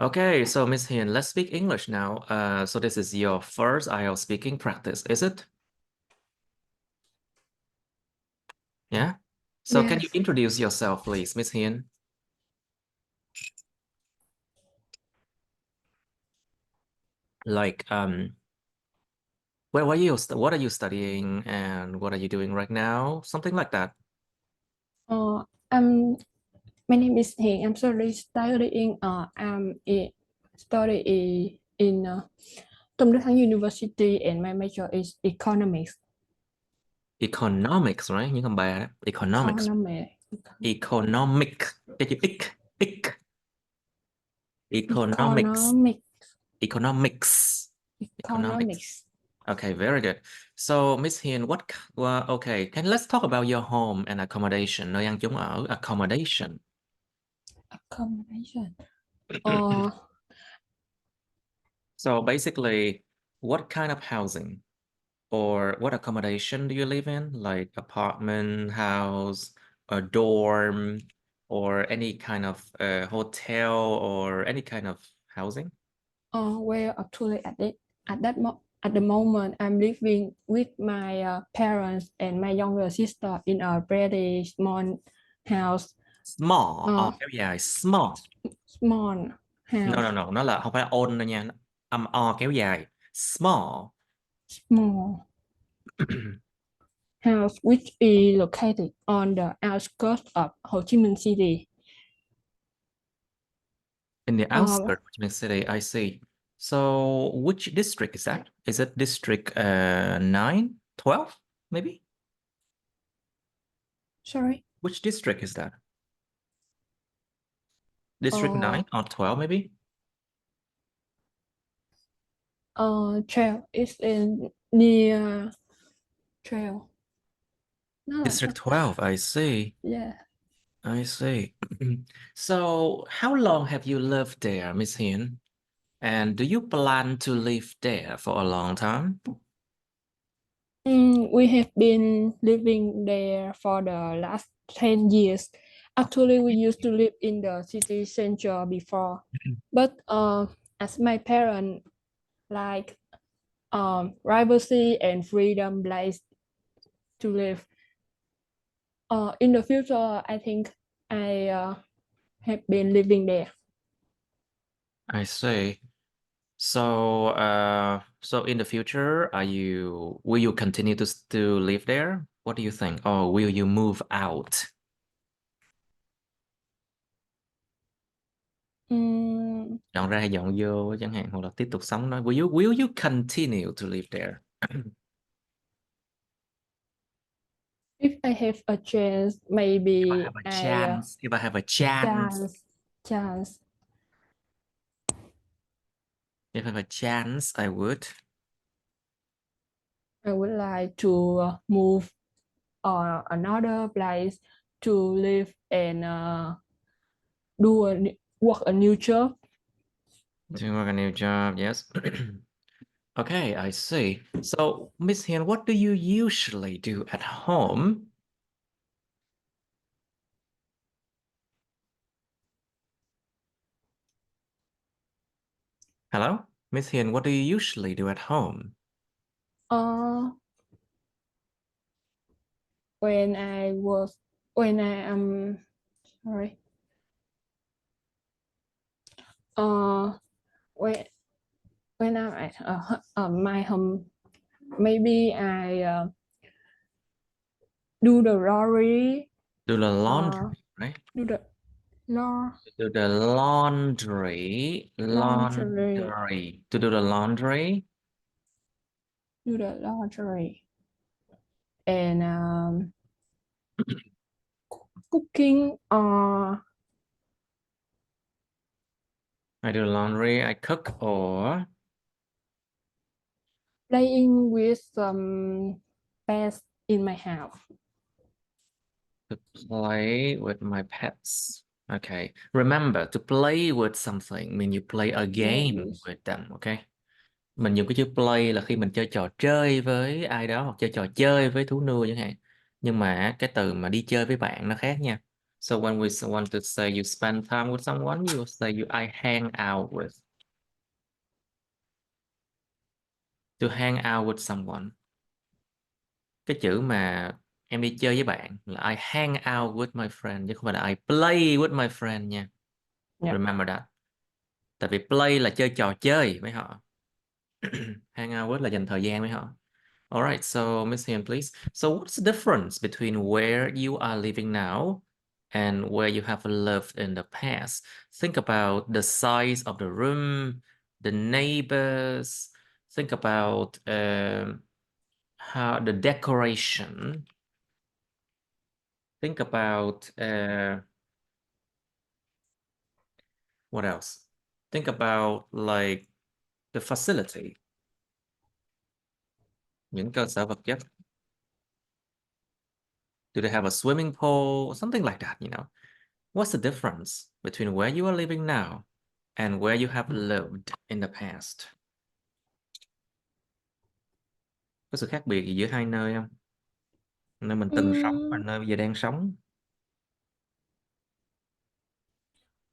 Okay, so Miss Hiền, let's speak English now. So this is your first IELTS speaking practice, is it? Yeah. So can you Yes. introduce yourself, please, Miss Hiền? Like, where were you? What are you studying, and what are you doing right now? Something like that. Uh, I'm My name is Hiền. I'm studying. Study in Tôn Đức Thắng University, and my major is economics. Economics, right? Những con bà đó. Economics. Economics. Economic. Cái chữ ic. Economics. Economics. Economics. Economics. Economics. Okay, very good. So, Miss Hiền, well, okay, let's talk about your home and accommodation, nơi ăn chúng ở, accommodation. Accommodation. Uh, So basically, what kind of housing or what accommodation do you live in? Like apartment, house, a dorm, or any kind of hotel or any kind of housing? well, actually, at the moment, I'm living with my parents and my younger sister in a very small house. Small, Uh, kéo dài, small. Small house. No, nó là không phải là on đâu nha, âm o kéo dài, small. Small house which is located on the outskirts of Ho Chi Minh City. In the Um, outskirts of Ho Chi Minh City, I see. So which district is that? Is it district 9, 12, maybe? Sorry. Which district is that? District Uh, 9 or 12, maybe? Trail is in near trail. No, District 12, I see. yeah. I see. So how long have you lived there, Miss Hiền? And do you plan to live there for a long time? We have been living there for the last 10 years. Actually, we used to live in the city center before, but as my parents like privacy and freedom place to live. In the future, I think I have been living there. I see. So in the future, will you continue to live there? What do you think? Or will you move out? Dọn ra hay dọn vô chẳng hạn, hoặc là tiếp tục sống đó. Will you continue to live there? If I have a chance, If I maybe have a I chance, if I have a chance, chance if I have a chance, I would. I would like to move another place to live and work a new job. To work a new job, yes. Okay, I see. So, Miss Hiền, what do you usually do at home? Hello? Miss Hiền, what do you usually do at home? Uh, when I am sorry. Uh, when I'm at my home, maybe I do the laundry. Do the Uh, laundry, right? do the law Do the laundry, laundry. To do the laundry. Do the laundry and cooking I do the laundry, I cook, or playing with some pets in my house. to play with my pets. Okay. Remember, to play with something mean you play a Play game with. with them, okay? Mình dùng cái chữ play là khi mình chơi trò chơi với ai đó hoặc chơi trò chơi với thú nuôi chẳng hạn. Nhưng mà cái từ mà đi chơi với bạn nó khác nha. So when we want to say you spend time with someone, you say I hang out with. To hang out with someone. Cái chữ mà em đi chơi với bạn là I hang out with my friend, chứ không phải là I play with my friend nha. Yeah. Remember that. Tại vì play là chơi trò chơi với họ. Hang out with là dành thời gian với họ. Alright, so Miss Hiền, please. So what's the difference between where you are living now and where you have lived in the past? Think about the size of the room, the neighbors. Think about how the decoration. Think about what else? Think about like the facility. Những cơ sở vật chất. Do they have a swimming pool? Something like that, you know. What's the difference between where you are living now and where you have lived in the past? Có sự khác biệt gì giữa hai nơi không? Nơi mình từng sống và nơi bây giờ đang sống.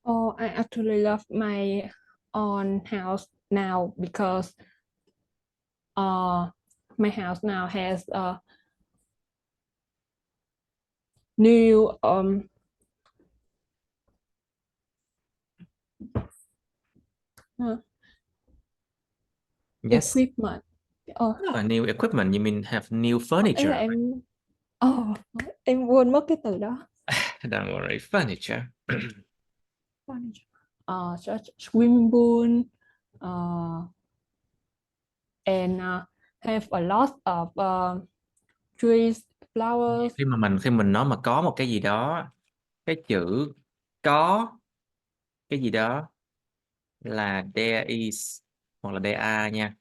Oh, I actually love my own house now because my house now has a new Yes. equipment. New equipment, you mean have new Ý là furniture. em quên mất cái từ đó. Don't worry, furniture. Such swimming pool and have a lot of trees, flowers. Khi mình nói mà có một cái gì đó, cái chữ có cái gì đó là there is hoặc là there are nha.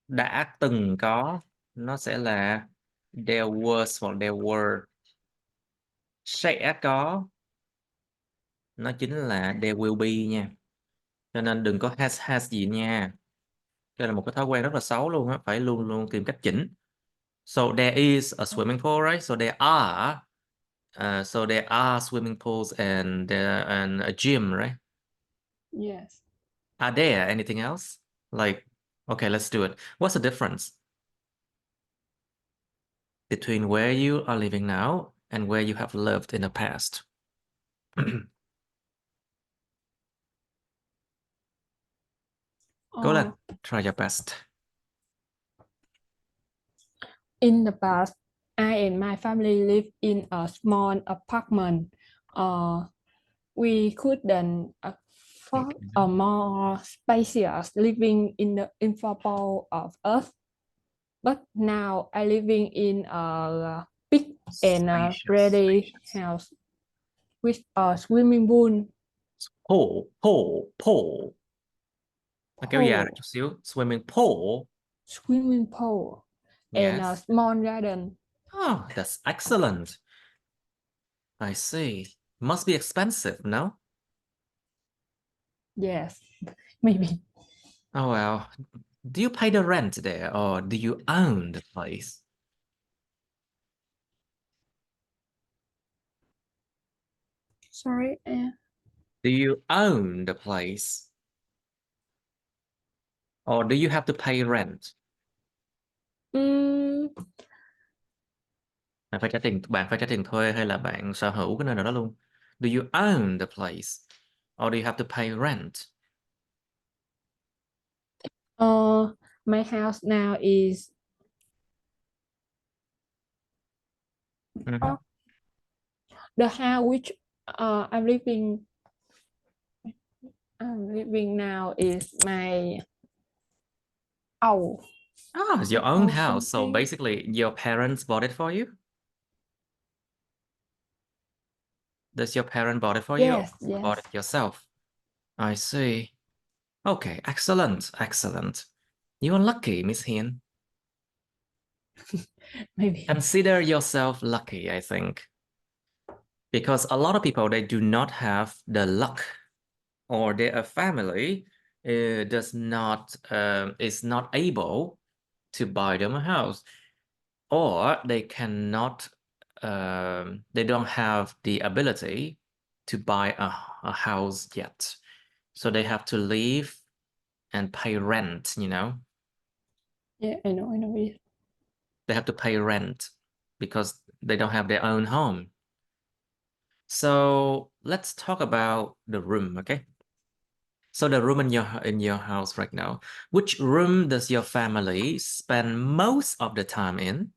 Đã từng có nó sẽ là there was hoặc there were. Sẽ có nó chính là there will be nha. Cho nên đừng có has gì nha. Đây là một cái thói quen rất là xấu luôn á, phải luôn luôn tìm cách chỉnh. So there is a swimming pool, right? So there are swimming pools and a gym, right? Yes. Are there anything else? Like, okay, let's do it. What's the difference between where you are living now and where you have lived in the past? Go lên, try your best. In the past, I and my family lived in a small apartment. We couldn't afford a more spacious living in the infable of us. But now I living in a big and ready house with a swimming pool, Pool. Nó kéo dài ra chút xíu. Swimming pool. swimming pool, and a Yes. small garden. Oh, that's excellent. I see. Must be expensive, no? Yes, maybe. Oh, well. Do you pay the rent there or do you own the place? Sorry. Do you own the place? Or do you have to pay rent? Bạn phải trả tiền thuê hay là bạn sở hữu cái nơi nào đó luôn? Do you own the place? Or do you have to pay rent? My house now is the house which I'm living now is my It's your own house. So something. basically, your parents bought it for you? Does your parent bought it for you or Yes, you bought yes. it yourself? I see. Okay, excellent. You are lucky, Miss Hiền. Maybe. Consider yourself lucky, I think. Because a lot of people, they do not have the luck or their family is not able to buy them a house, or they cannot they don't have the ability to buy a house yet. So they have to live and pay rent, you know? Yeah, I know it. They have to pay rent because they don't have their own home. So let's talk about the room, okay? So the room in your house right now, which room does your family spend most of the time in?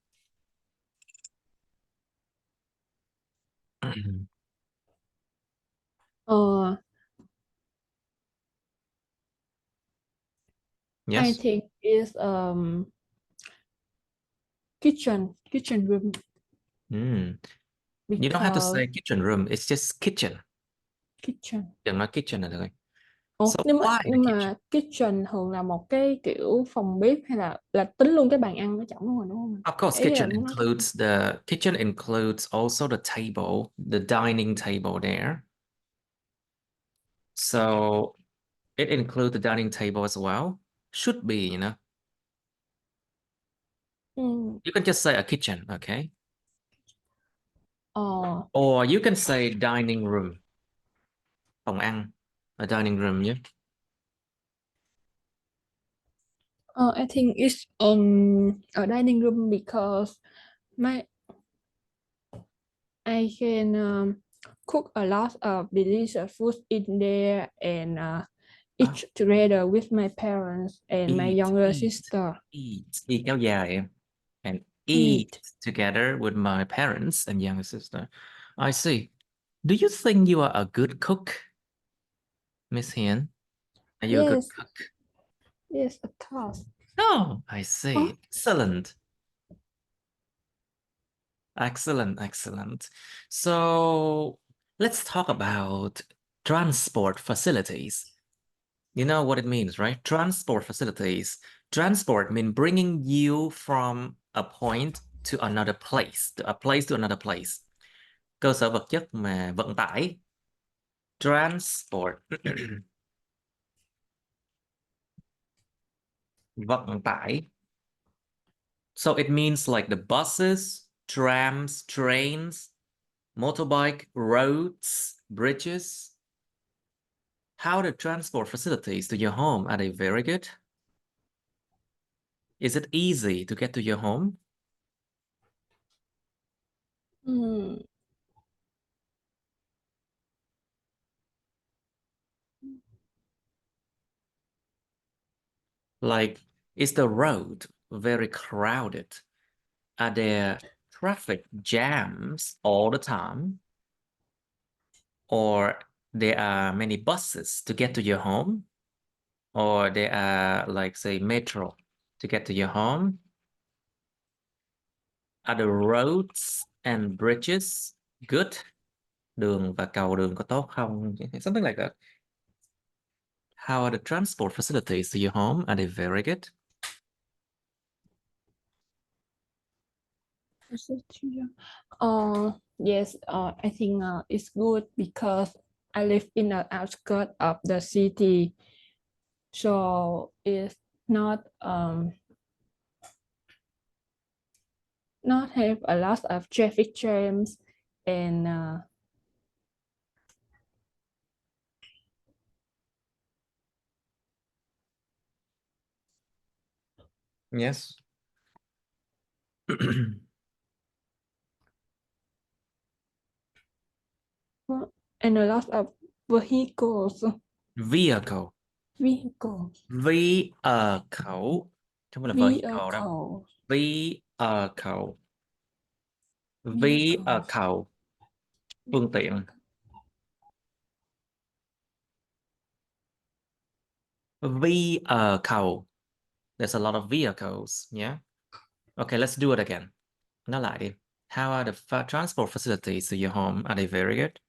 Uh, I Yes. think is kitchen room You don't have to because say kitchen room, it's just kitchen. kitchen. Đừng nói kitchen là được rồi. Ủa, So nhưng mà why the nhưng kitchen? mà kitchen thường là một cái kiểu phòng bếp hay là tính luôn cái bàn ăn ở trong luôn rồi đúng không? Of course, Ý là muốn nói the kitchen includes also the table, the dining table there. So it includes the dining table as well. Should be, you know. ừ. You can just say a kitchen, okay? Ờ, Or you can say dining room. Phòng ăn. A dining room nhé. I think it's a dining room because my I can cook a lot of delicious food in there and Ah, eat together with my parents and my eat, younger eat, sister. eat. Eat kéo dài em. And eat Eat. together with my parents and younger sister. I see. Do you think you are a good cook, Miss Hiền? Are you a good Yes, cook? yes, of course. Oh, I Oh, see. Excellent. Excellent, excellent. So let's talk about transport facilities. You know what it means, right? Transport facilities. Transport means bringing you from a point to another place, to a place to another place. Cơ sở vật chất mà vận tải. Transport. Vận tải. So it means like the buses, trams, trains, motorbike, roads, bridges. How are the transport facilities to your home? Are they very good? Is it easy to get to your home? mm, Like, is the road very crowded? Are there traffic jams all the time? Or there are many buses to get to your home? Or there are, like, say, metro to get to your home? Are the roads and bridges good? Đường và cầu đường có tốt không? Something like that. How are the transport facilities to your home? Are they very good? yes, I think it's good because I live in the outskirts of the city, so it's not have a lot of traffic jams and Yes. and a lot of vehicles. Vehicle. Vehicles. Vehicle. Chứ không phải là vehicle đâu. Vehicles. Vehicle. Vehicles. Vehicle. Phương tiện. Vehicle. There's a lot of vehicles. Yeah. Okay, let's do it again. Nói lại đi. How are the transport facilities to your home? Are they very good?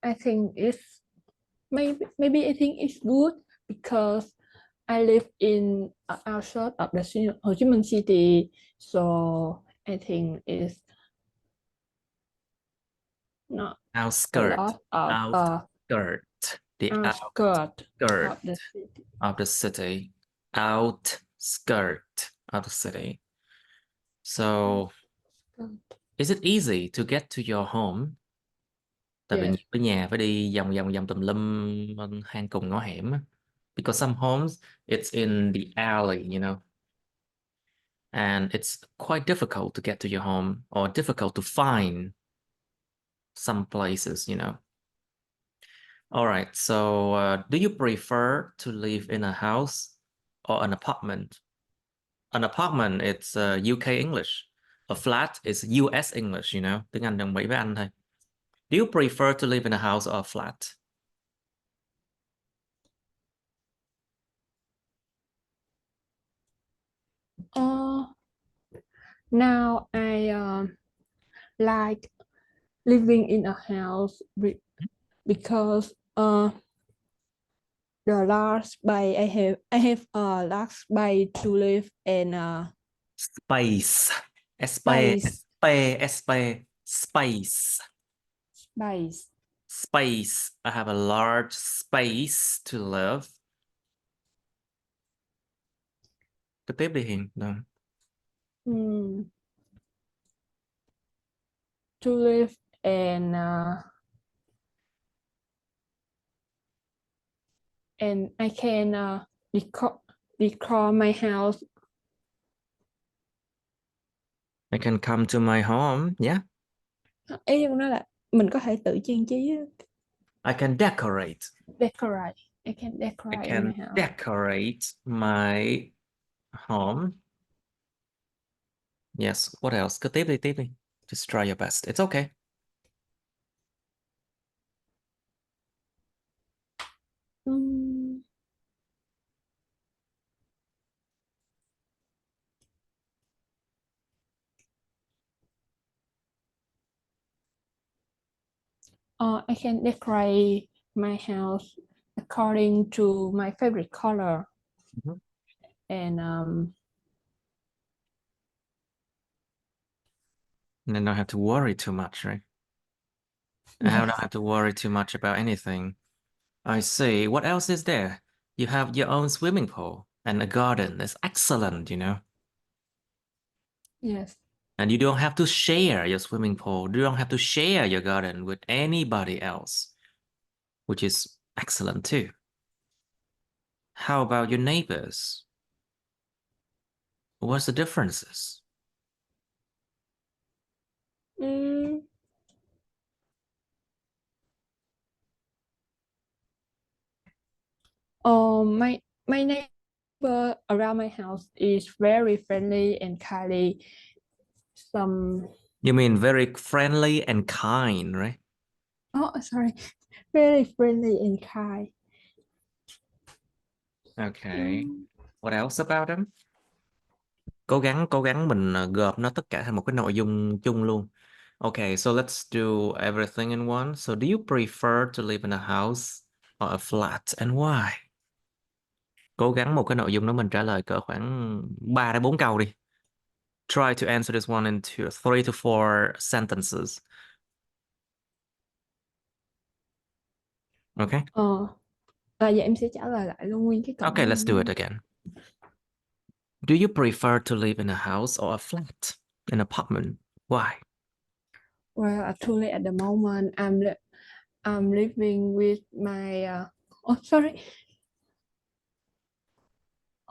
I think it's maybe I think it's good because I live in outside of the Ho Chi Minh City, so I think it's not a Outskirt. lot of Outskirt. The outskirt outskirt of the city. of the city. Outskirt of the city. So, is it easy to get to your home? Tại vì Yes. nhiều cái nhà phải đi vòng vòng vòng tùm lum hang cùng ngõ hẻm á. Because some homes, it's in the alley, and it's quite difficult to get to your home or difficult to find some places. All right, so do you prefer to live in a house or an apartment? An apartment, it's UK English. A flat is US English. Tiếng Anh đồng Mỹ với Anh thôi. Do you prefer to live in a house or a flat? Now I like living in a house because the large space I have a large space to live and Space. space Space. space. Space. I have a large space to live. Cứ tiếp đi Hiền. Rồi. Hmm. To live and I can decor my house. I can come to my home. Yeah. Ý của nó là mình có thể tự trang trí á. I can decorate. Decorate. I can I decorate my can house. decorate my home. Yes. What else? Cứ tiếp đi. Just try your best. It's okay. Hmm. I can decorate my house according to my favorite color Mhm. and And then don't have to worry too much, right? I don't yes, have to worry too much about anything. I see. What else is there? You have your own swimming pool and a garden. That's excellent. yes. And you don't have to share your swimming pool. You don't have to share your garden with anybody else, which is excellent too. How about your neighbors? What's the differences? Mm, my neighbor around my house is very friendly and kindly. Some You mean very friendly and kind, right? sorry, very friendly and kind. Okay. Mm, What else about them? Cố gắng mình gộp nó tất cả thành một cái nội dung chung luôn. Okay, so let's do everything in one. So do you prefer to live in a house or a flat and why? Cố gắng một cái nội dung đó mình trả lời cỡ khoảng 3 đến 4 câu đi. Try to answer this one into 3 to 4 sentences. Okay? Vậy em sẽ trả lời lại luôn nguyên cái câu Okay, đó let's do it luôn. again. Do you prefer to live in a house or a flat? An apartment? Why? Well, actually, at the moment, I'm living with my. Oh, sorry.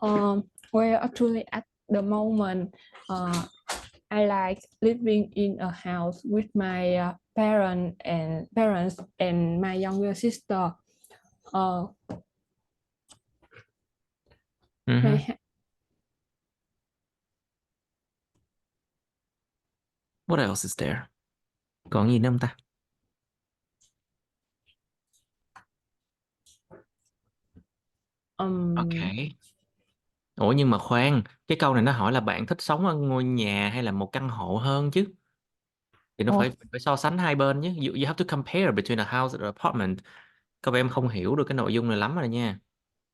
Well, actually, at the moment, I like living in a house with my parents and my younger sister. Uh, my Mhm. ha- What else is there? Còn gì nữa không ta? um. Okay. Ủa nhưng mà khoan, cái câu này nó hỏi là bạn thích sống ở ngôi nhà hay là một căn hộ hơn chứ? Thì nó phải Oh, phải so sánh hai bên chứ. You have to compare between a house and an apartment. Các em không hiểu được cái nội dung này lắm rồi nha.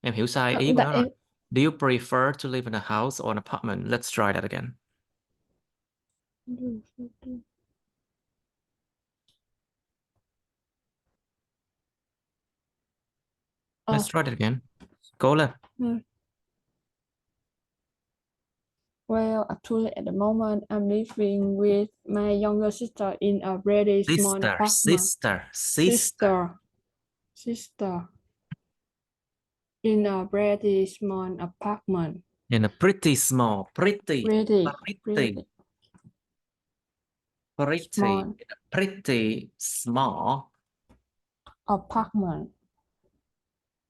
Em hiểu sai ý của tại nó rồi. em. Do you prefer to live in a house or an apartment? Let's try that again. Let's Oh, try that again. Cố lên. Well, actually, at the moment, I'm living with my younger sister in a very small apartment. Sister, sister, in a very small apartment. In a pretty small, Pretty, pretty small pretty small apartment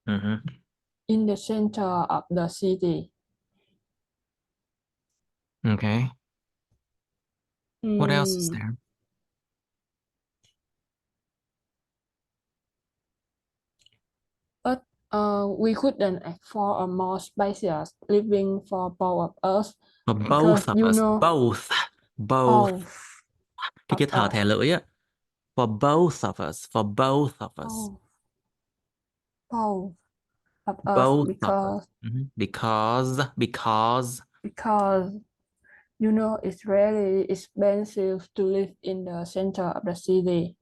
Mhm. in the center of the city. Okay. What else is Mm, there? but we couldn't afford a more spacious living for both of us For because both of you us. know Both. both Cái of thở us. thè lưỡi á. For both of us. For both of us. Oh, both of us Both of us. Mhm. because you know it's really expensive to live in the center of the city.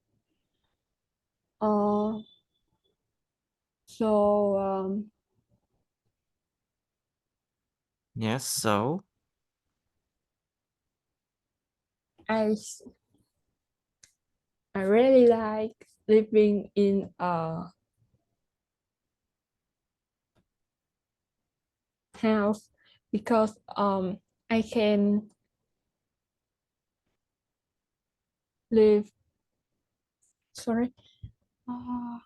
Uh, so Yes, so I I really like living in a house because I can live. Sorry. Uh,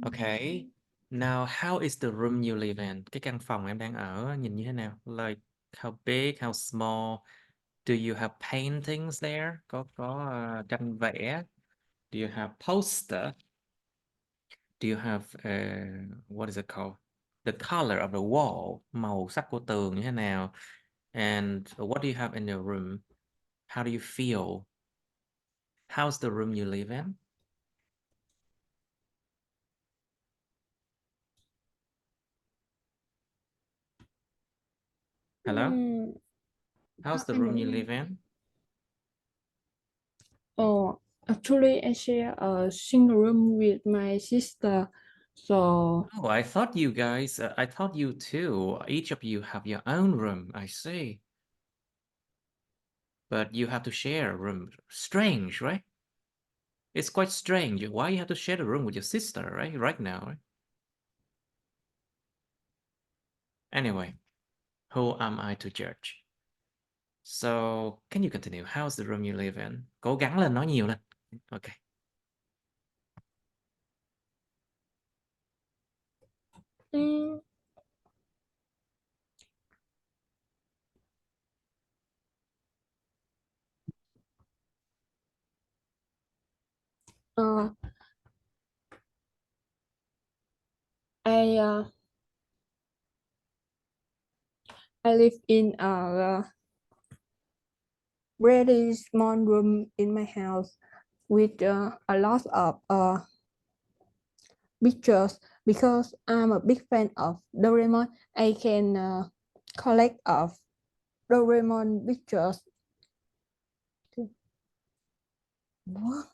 okay. Now, how is the room you live in? Cái căn phòng em đang ở nhìn như thế nào? Like how big, how small? Do you have paintings there? Có tranh vẽ? Do you have poster? Do you have what is it called? The color of the wall, màu sắc của tường như thế nào? And what do you have in your room? How do you feel? How's the room you live in? Hello? How's the I room you don't know. live in? Oh, actually, I share a single room with my sister. So Oh, I thought you guys, I thought you two, each of you have your own room. I see. But you have to share a room. Strange, right? It's quite strange. Why you have to share the room with your sister, right? Right now, right? Anyway, who am I to judge? So, can you continue? How's the room you live in? Cố gắng lên, nói nhiều lên. Okay. mm, uh, I I live in a really small room in my house with a lot of pictures because I'm a big fan of Doraemon. I can collect of Doraemon pictures. What?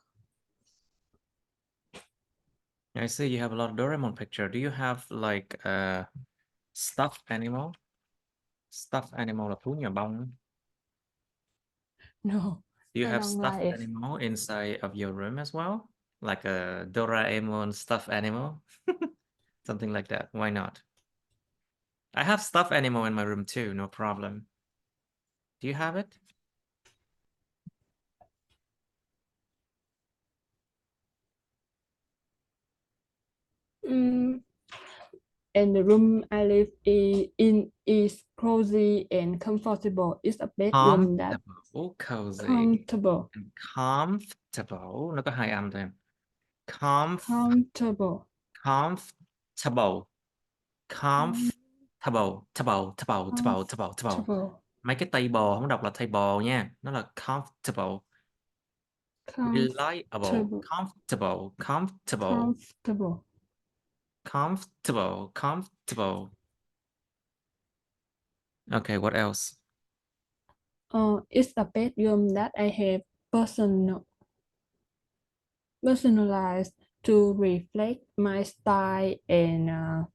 I see you have a lot of Doraemon picture. Do you have like a stuffed animal? Stuffed animal là thú nhà bông. No, Do you I have don't stuffed like it. animal inside of your room as well? Like a Doraemon stuffed animal? Something like that. Why not? I have stuffed animal in my room too, no problem. Do you have it? Mm, and the room I live in is cozy and comfortable. It's a bedroom that Comfortable, cozy, comfortable, and comfortable. Nó có hai âm thôi em. Comf, comfortable, comfortable, comfortable, table. comfortable, Mấy cái table không đọc là table nha. Nó là comfortable, reliable, comfortable, comfortable, comfortable, comfortable. comfortable, comfortable. Okay, what else? It's a bedroom that I have personalized to reflect my style and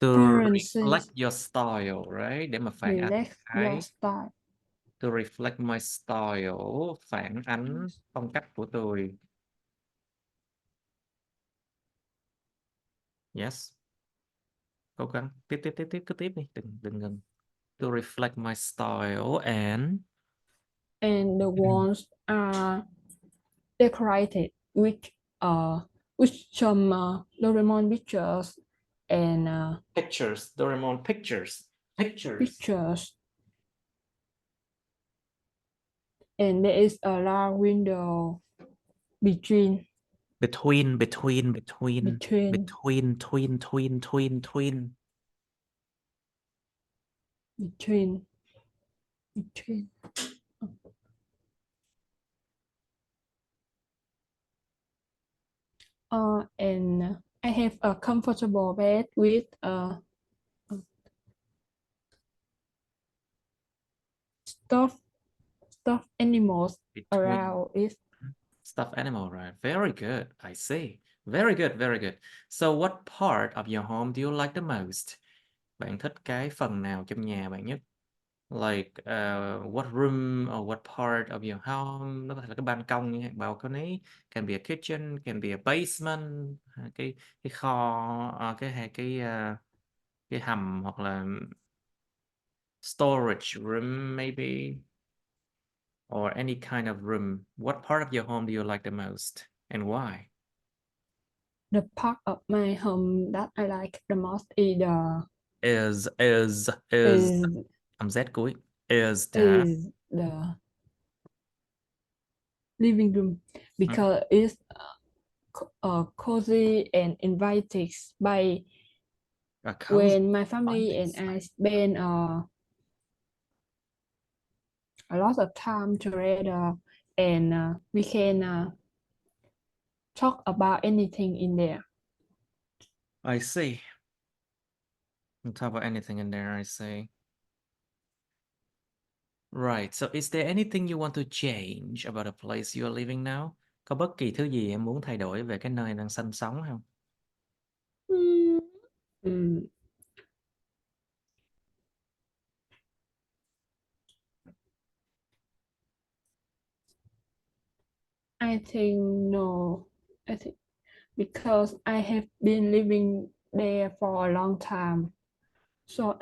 To reflect preferences. your style, right? Để mà phản ánh Relax your cái style. to reflect my style, phản ánh phong cách của tôi. Yes. Cố gắng tiếp cứ tiếp đi, đừng ngừng. To reflect my style And the walls are decorated with some Doraemon pictures and pictures, Doraemon pictures. pictures. And there is a large window between Between between between between. And I have a comfortable bed with stuffed stuffed animals between around it. stuffed animal, right? Very good. I see. Very good, very good. So what part of your home do you like the most? Bạn thích cái phần nào trong nhà bạn nhất? Like what room or what part of your home? Nó có thể là cái ban công như balcony, can be a kitchen, can be a basement, cái kho, cái hầm, hoặc là storage room maybe, or any kind of room. What part of your home do you like the most and why? The part of my home that I like the most is Is is âm Z cuối. Is the is the living room mm, because it's cozy and inviting by a cozy when my family binding and I site. spend a lot of time together and we can talk about anything in there. I see. On top of anything in there, I see. Right. So is there anything you want to change about the place you are living now? Có bất kỳ thứ gì em muốn thay đổi về cái nơi đang sinh sống không? Mm, I think no. I think because I have been living there for a long time, so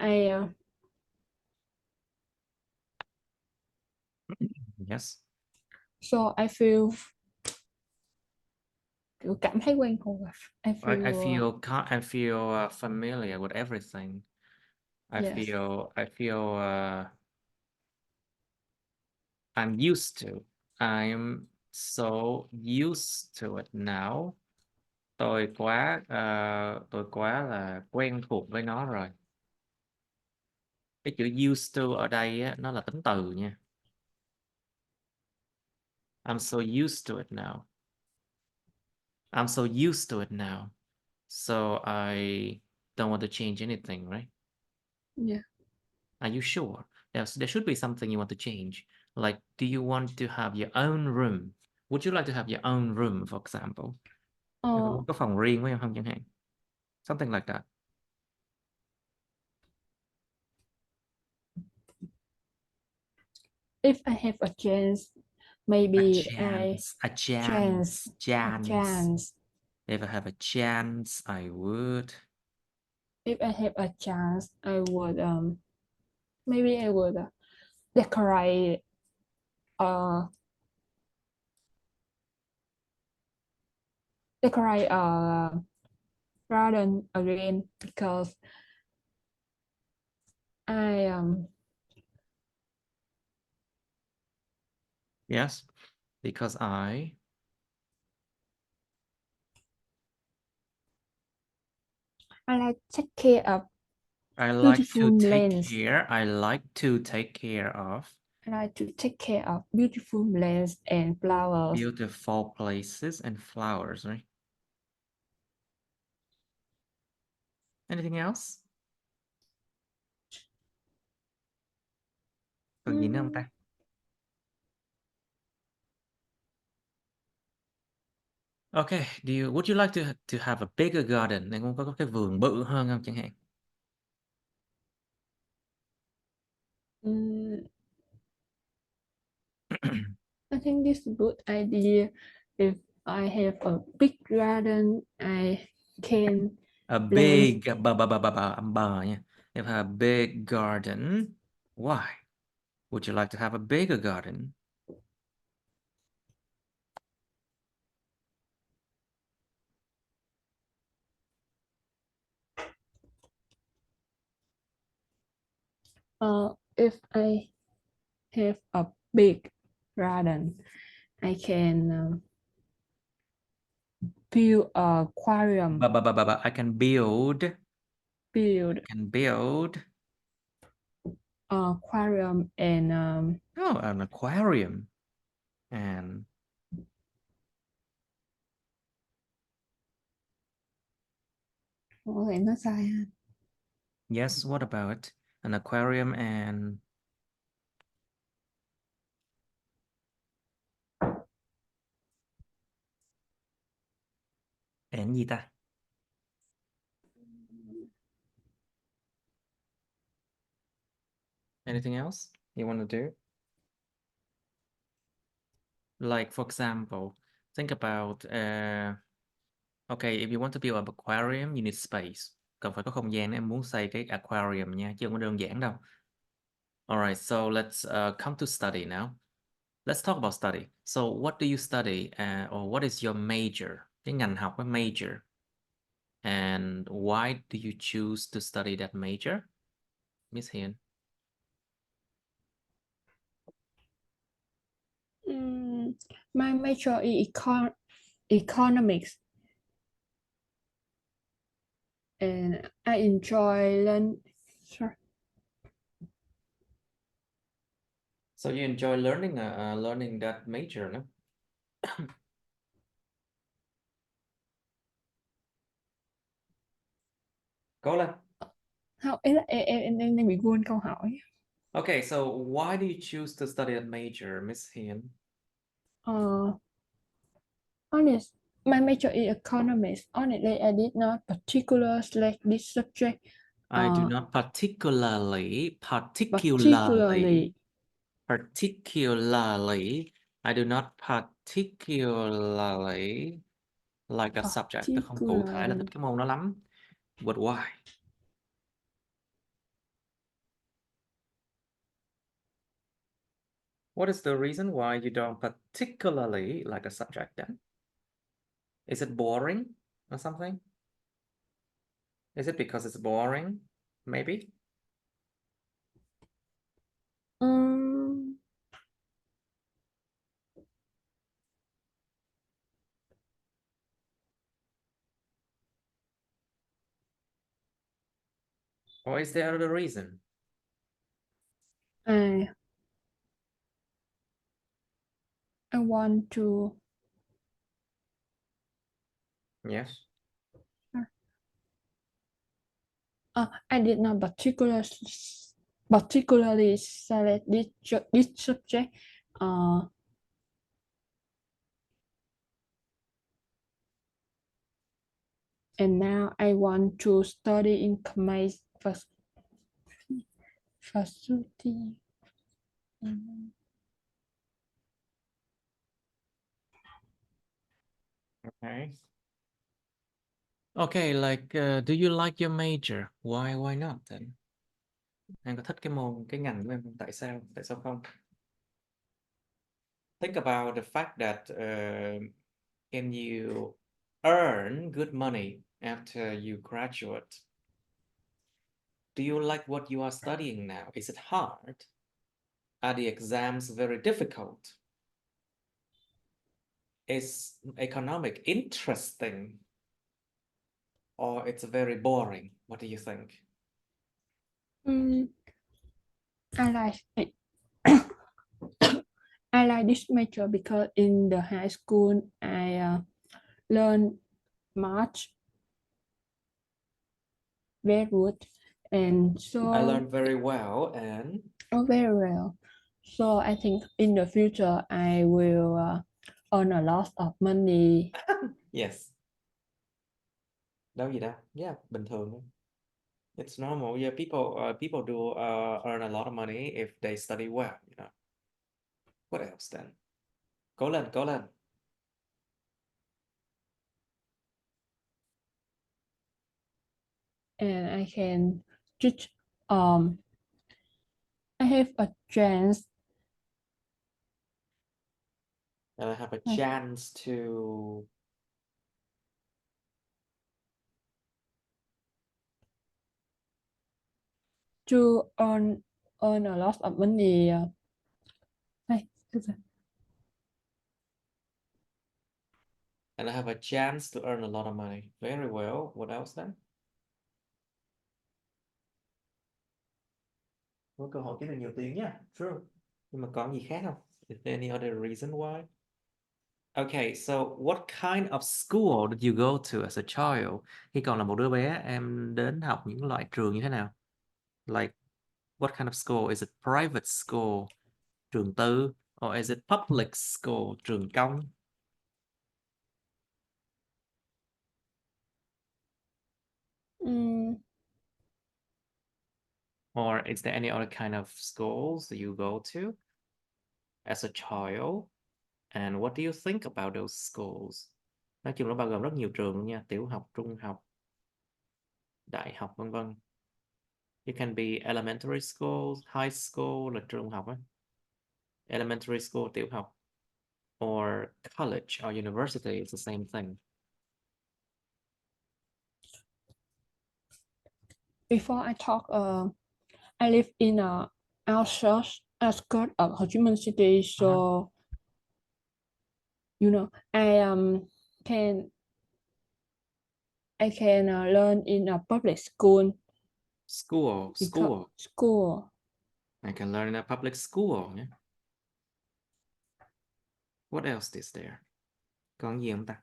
Yes. I feel kiểu cảm thấy quen thuộc. I I feel feel familiar with everything. yes. I feel I'm used to. I'm so used to it now. Tôi quá là quen thuộc với nó rồi. Cái chữ used to ở đây á, nó là tính từ nha. I'm so used to it now. I'm so used to it now. So I don't want to change anything, right? Yeah. Are you sure? There should be something you want to change. Like, do you want to have your own room? Would you like to have your own room, for example? Em có Uh, muốn có phòng riêng của em không chẳng hạn? Something like that. if I have a chance, maybe I A chance a chance. chance. If I have a chance, I would. If I have a chance, I would maybe I would decorate uh decorate garden again because I Yes, because I like take care of I like beautiful to take lands. care. I like to take care of I like to take care of beautiful lands and flowers. beautiful places and flowers, right? Anything else? Còn gì nữa không ta? Okay, would you like to have a bigger garden? Này có cái vườn bự hơn không chẳng hạn? I think this is a good idea. If I have a big garden, I can A plant. big, âm bờ nha. If I have a big garden, why? Would you like to have a bigger garden? If I have a big garden, I can build a aquarium. I can build Build a aquarium and an aquarium. And có thể nó sai ha. yes, what about an aquarium and gì ta? Anything else you want to do? Like, for example, think about okay, if you want to build an aquarium, you need space. Cần phải có không gian nếu em muốn xây cái aquarium nha, chứ không có đơn giản đâu. Alright, so let's come to study now. Let's talk about study. So what do you study, or what is your major? Cái ngành học cái major. And why do you choose to study that major, Miss Hiền? My major is economics, and I enjoy Sorry. So you enjoy learning that major, no? Cố lên. Không, ý là em đang bị quên câu hỏi. Okay, so why do you choose to study that major, Miss Hiền? Honest, my major is economics. Honestly, I did not particularly select this subject. I do not particularly, I do not particularly like that subject. Tôi không cụ thể là thích cái môn đó lắm. But why? What is the reason why you don't particularly like a subject then? Is it boring or something? Is it because it's boring? Maybe? Or is there other reason? I want to. Yes. I did not particularly select this subject. And now I want to study in my facility. Okay. Okay, like, do you like your major? Why not then? Em có thích cái ngành của em không? Tại sao không? Think about the fact that can you earn good money after you graduate? Do you like what you are studying now? Is it hard? Are the exams very difficult? Is economic interesting? Or it's very boring? What do you think? I like it. I like this major because in the high school I learned much very good, and so I learned very well and very well. So I think in the future I will earn a lot of money. Yes. Đâu gì đâu. Yeah, bình thường thôi. It's normal. Yeah, people do earn a lot of money if they study well, you know. What else then? Cố lên, cố lên. And I can just I have a chance And I have a like, chance to to earn a lot of money. Này, từ từ. and I have a chance to earn a lot of money. Very well. What else then? Có cơ hội kiếm được nhiều tiền nha. True. Nhưng mà có gì khác không? Is there any other reason why? Okay, so what kind of school did you go to as a child? Khi còn là một đứa bé, em đến học những loại trường như thế nào? Like, what kind of school? Is it private school, trường tư, or is it public school, trường công? Or is there any other kind of schools that you go to as a child? And what do you think about those schools? Nói chung nó bao gồm rất nhiều trường luôn nha, tiểu học, trung học, đại học, vân vân. It can be elementary school, high school là trường học á. Elementary school, tiểu học, or college or university, it's the same thing. Before I talk, I live in a outskirt of Ho Chi Minh City, so you know can I can learn in a public school School, because school. school. I can learn in a public school. Yeah. What else is there? Còn gì không ta?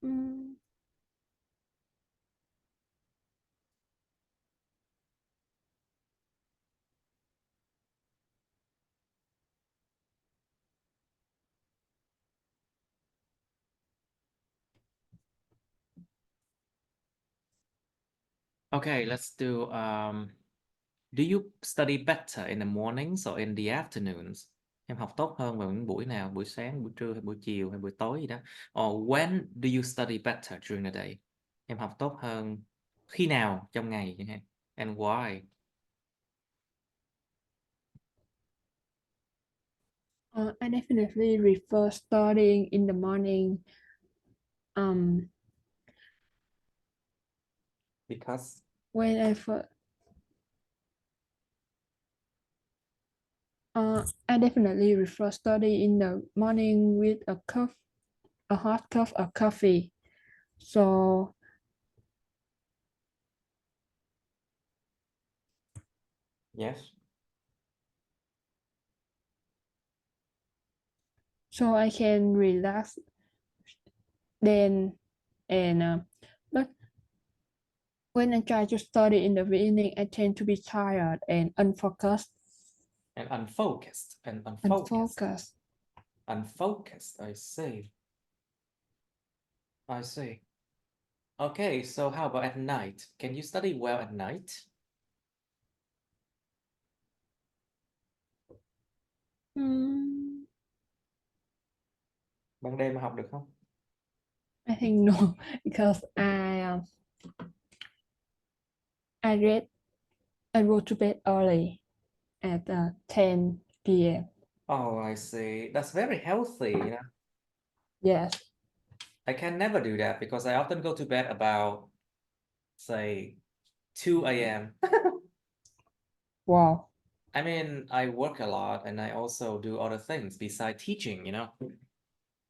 Mm, Okay, let's do you study better in the mornings or in the afternoons? Em học tốt hơn vào những buổi nào? Buổi sáng, buổi trưa hay buổi chiều hay buổi tối gì đó? Or when do you study better during the day? Em học tốt hơn khi nào trong ngày chẳng hạn? And why? I definitely prefer studying in the morning. Because When I definitely prefer study in the morning with a hot cup of coffee. So yes. so I can relax then and but when I try to study in the beginning, I tend to be tired and unfocused. And unfocused and unfocused. Unfocused. Unfocused, I see. I see. Okay, so how about at night? Can you study well at night? Hmm, Ban đêm mà học được không? I think no, because I read I go to bed early at 10 p.m. Oh, I see. That's very healthy, you know. Yes. I can never do that because I often go to bed about, say, 2 a.m. Wow. I mean, I work a lot and I also do other things besides teaching, you know.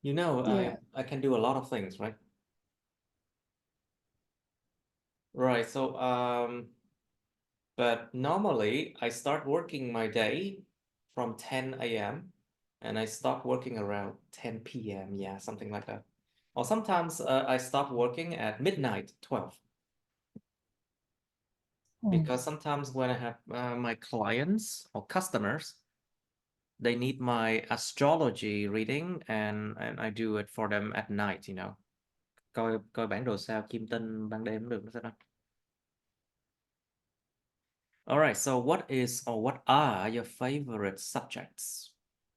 You know, Yeah. I can do a lot of things, right? Right. So, but normally I start working my day from 10 a.m. and I stop working around 10 p.m. Yeah, something like that. Or sometimes I stop working at midnight, 12. Oh. Because sometimes when I have my clients or customers, they need my astrology reading and I do it for them at night, you know. Coi bản đồ sao kim tinh ban đêm cũng được, nó sẽ đó. All right, so what is or what are your favorite subjects?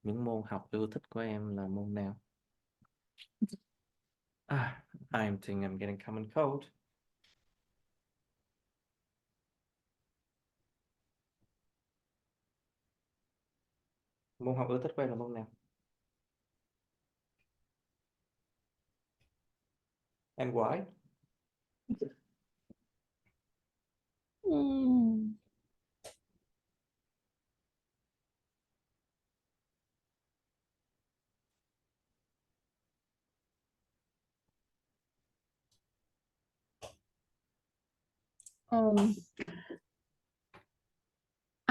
Những môn học yêu thích của em là môn nào? I think I'm getting common cold. Môn học yêu thích của em là môn nào? And why?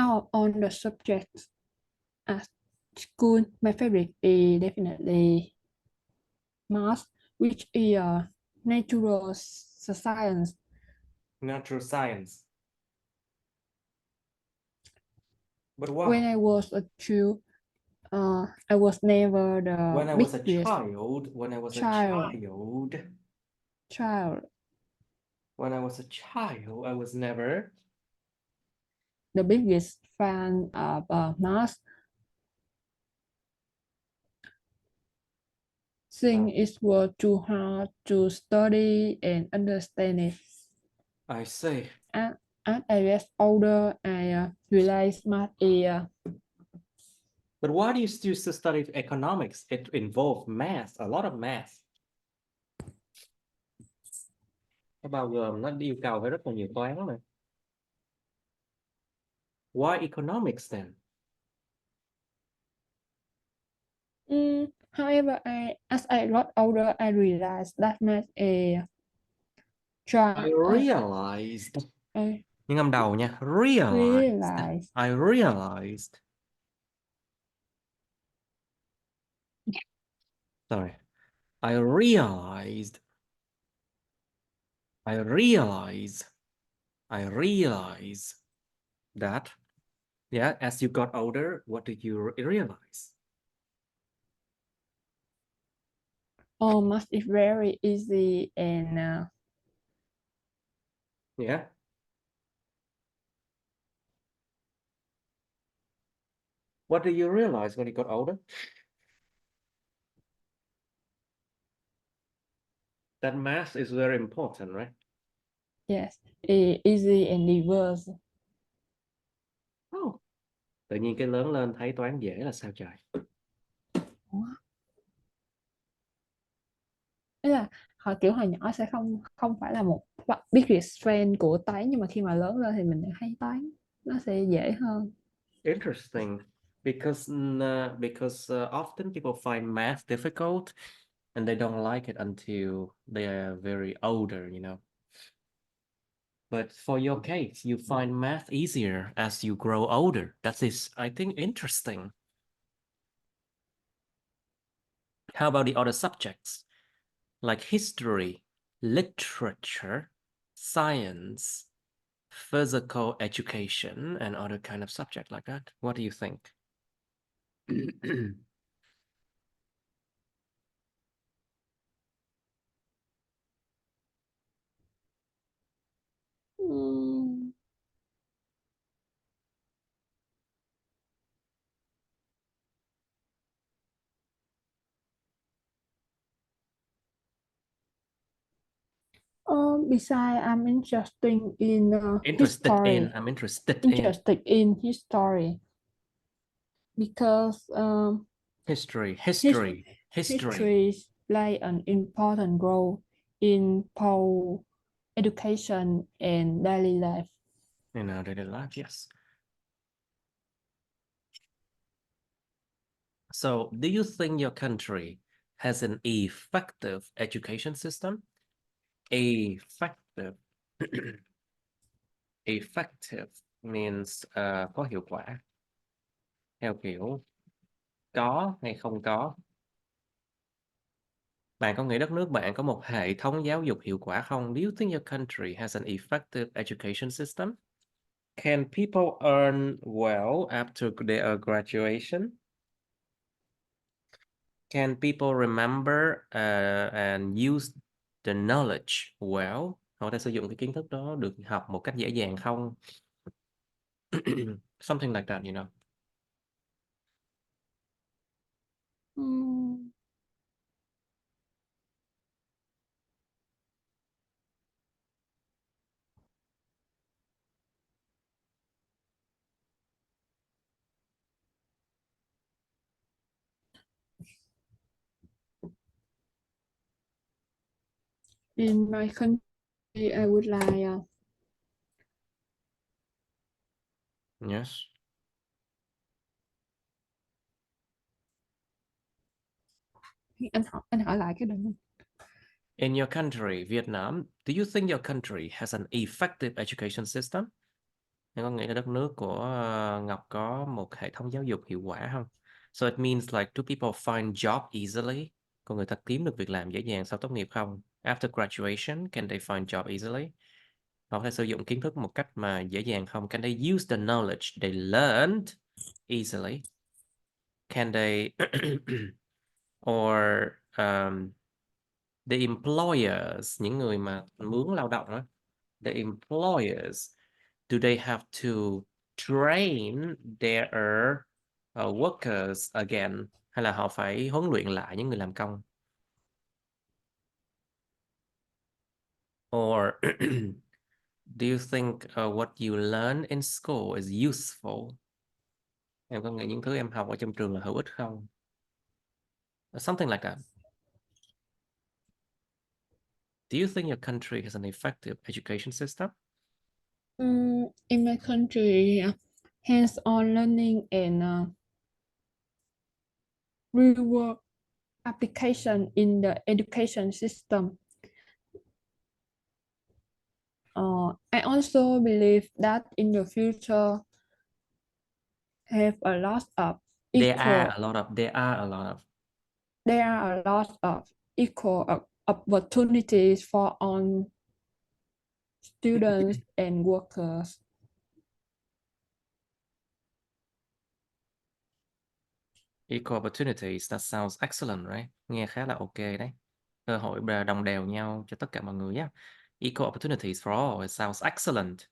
Out on the subject at school, my favorite is definitely math, which is natural science. Natural science. But why? When I was a child, I was never the When I was a biggest child, when I was a child. child, when I was a child, I was never the biggest fan of math. Think it was too hard to study and understand it. I see. As I get older, I realized math is But why do you still study economics? It involves math, a lot of math. Nó bao gồm, nó yêu cầu phải rất là nhiều toán mà. Why economics then? However, as I got older, I realized that math is I realized. Nhưng âm đầu nha. realized. I realized. Sorry. I realized that, yeah, as you got older, what did you realize? Math is very easy and Yeah. What did you realize when you got older? That math is very important, right? yes, easy and diverse. Oh. Tự nhiên cái lớn lên thấy toán dễ là sao trời? Tức là hồi nhỏ sẽ không phải là một biggest fan của toán, nhưng mà khi mà lớn lên thì mình thấy toán nó sẽ dễ hơn. Interesting, because often people find math difficult and they don't like it until they are very older, you know. But for your case, you find math easier as you grow older. That is, I think, interesting. How about the other subjects, like history, literature, science, physical education, and other kind of subject like that? What do you think? Besides, I'm interested in Interested history. in. I'm interested in history because history play an important role in both education and daily life. in our daily life. Yes. So, do you think your country has an effective education system? Effective. Effective means có hiệu quả. Theo kiểu có hay không có. Bạn có nghĩ đất nước bạn có một hệ thống giáo dục hiệu quả không? Do you think your country has an effective education system? Can people earn well after their graduation? Can people remember and use the knowledge well? Họ có thể sử dụng cái kiến thức đó được học một cách dễ dàng không? Something like that, you know. Mm, in my country, I would like Yes. anh hỏi lại cái đoạn. In your country, Vietnam, do you think your country has an effective education system? Em có nghĩ là đất nước của Ngọc có một hệ thống giáo dục hiệu quả không? So it means like, do people find job easily? Con người ta kiếm được việc làm dễ dàng sau tốt nghiệp không? After graduation, can they find job easily? Họ có thể sử dụng kiến thức một cách mà dễ dàng không? Can they use the knowledge they learned easily? Can they or the employers, những người mà mướn lao động á, the employers, do they have to train their workers again, hay là họ phải huấn luyện lại những người làm công? Or do you think what you learn in school is useful? Em có nghĩ những thứ em học ở trong trường là hữu ích không? Something like that. Do you think your country has an effective education system? In my country, hands-on learning and real-world application in the education system. I also believe that in the future have a lot of There are equal a lot of there are a lot of there are a lot of equal opportunities for all students and workers. equal opportunities. That sounds excellent, right? Nghe khá là ok đấy. Cơ hội đồng đều nhau cho tất cả mọi người nhé. Equal opportunities for all. It sounds excellent.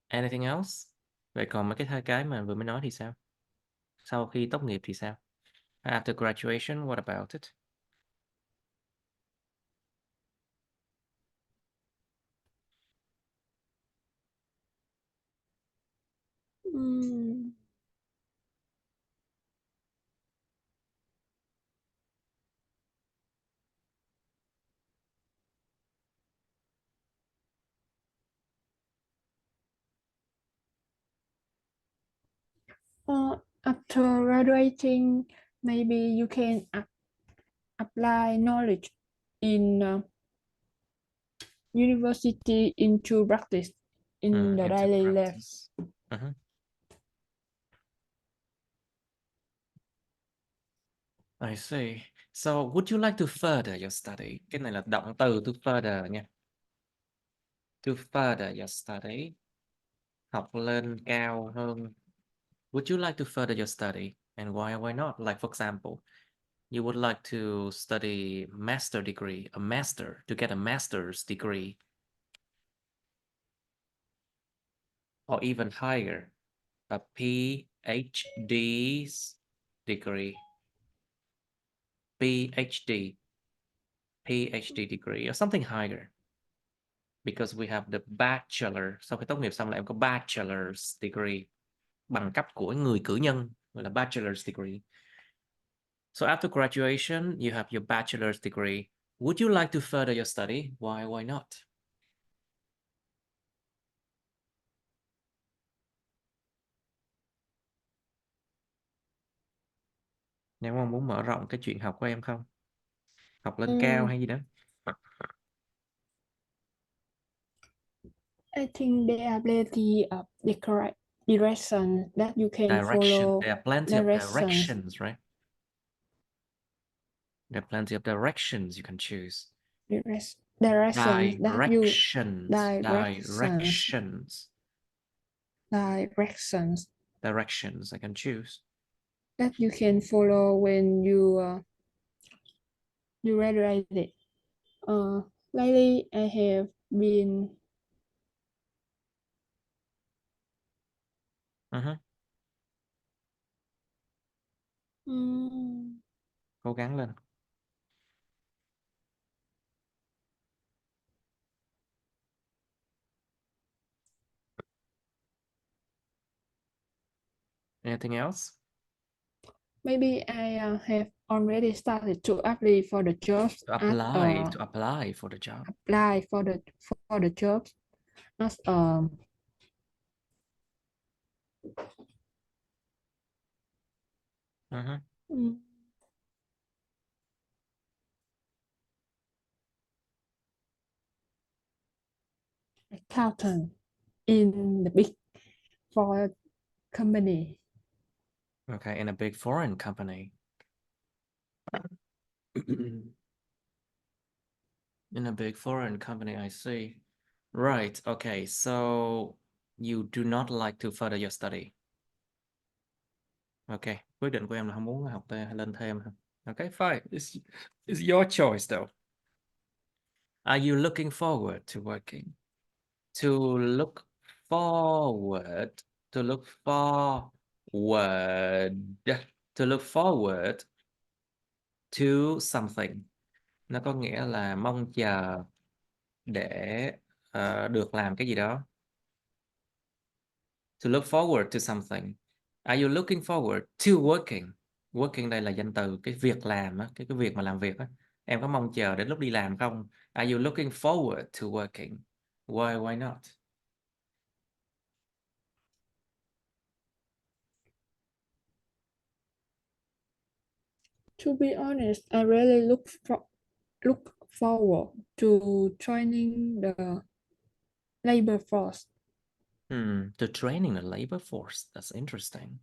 Anything else? Vậy còn mấy cái hai cái mà vừa mới nói thì sao? Sau khi tốt nghiệp thì sao? After graduation, what about it? Mm. After graduating, maybe you can apply knowledge in university into practice in the Into daily life. practice. Uh-huh. I see. So, would you like to further your study? Cái này là động từ to further nha. To further your study. Học lên cao hơn. Would you like to further your study? And why not? Like, for example, you would like to study master degree, to get a master's degree, or even higher, a PhD's degree, PhD, PhD degree, or something higher. Because we have the bachelor. Sau khi tốt nghiệp xong là em có bachelor's degree, bằng cấp của người cử nhân, gọi là bachelor's degree. So after graduation, you have your bachelor's degree. Would you like to further your study? Why not? Em có muốn mở rộng cái chuyện học của em không? Học lên cao hay gì đó? I think there are plenty of direction that you can Direction. follow. There are plenty of Directions. directions, right? There are plenty of directions you can choose. Directions that you Directions. directions Directions. directions. Directions I can choose. that you can follow when you graduated. Lately, I have been um, Cố gắng lên. Anything else? maybe I have already started to apply for the jobs To at apply for the job. apply for the jobs as mm, accountant in the big four company. Okay, in a big foreign company. In a big foreign company, I see. Right, okay, so you do not like to further your study. Okay, quyết định của em là không muốn học lên thêm. Okay, fine. It's your choice though. Are you looking forward to working? To look forward, to look forward, to look forward to something. Nó có nghĩa là mong chờ để được làm cái gì đó. To look forward to something. Are you looking forward to working? Working đây là danh từ cái việc làm á, cái việc mà làm việc á. Em có mong chờ đến lúc đi làm không? Are you looking forward to working? Why not? To be honest, I really look forward to joining the labor force. To training the labor force. That's interesting.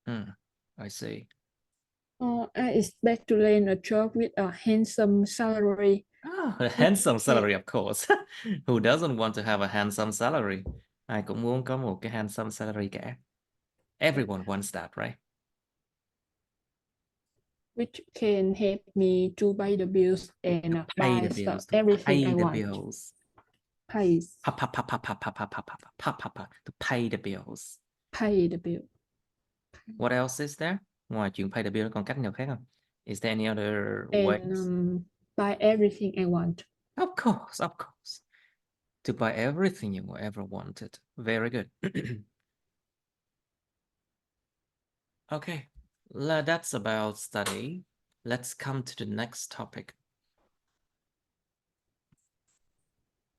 I see. I expect to land a job with a handsome salary. A handsome salary, of course. Who doesn't want to have a handsome salary? Ai cũng muốn có một cái handsome salary cả. Everyone wants that, right? Which can help me to pay the bills and Pay buy the bills, to everything pay I the want. bills. Pays. To pay the bills. Pay the bill. What else is there? Ngoài chuyện pay the bill còn cách nào khác không? Is there any other ways? And buy everything I want. Of course, of course. To buy everything you ever wanted. Very good. Okay, that's about study. Let's come to the next topic.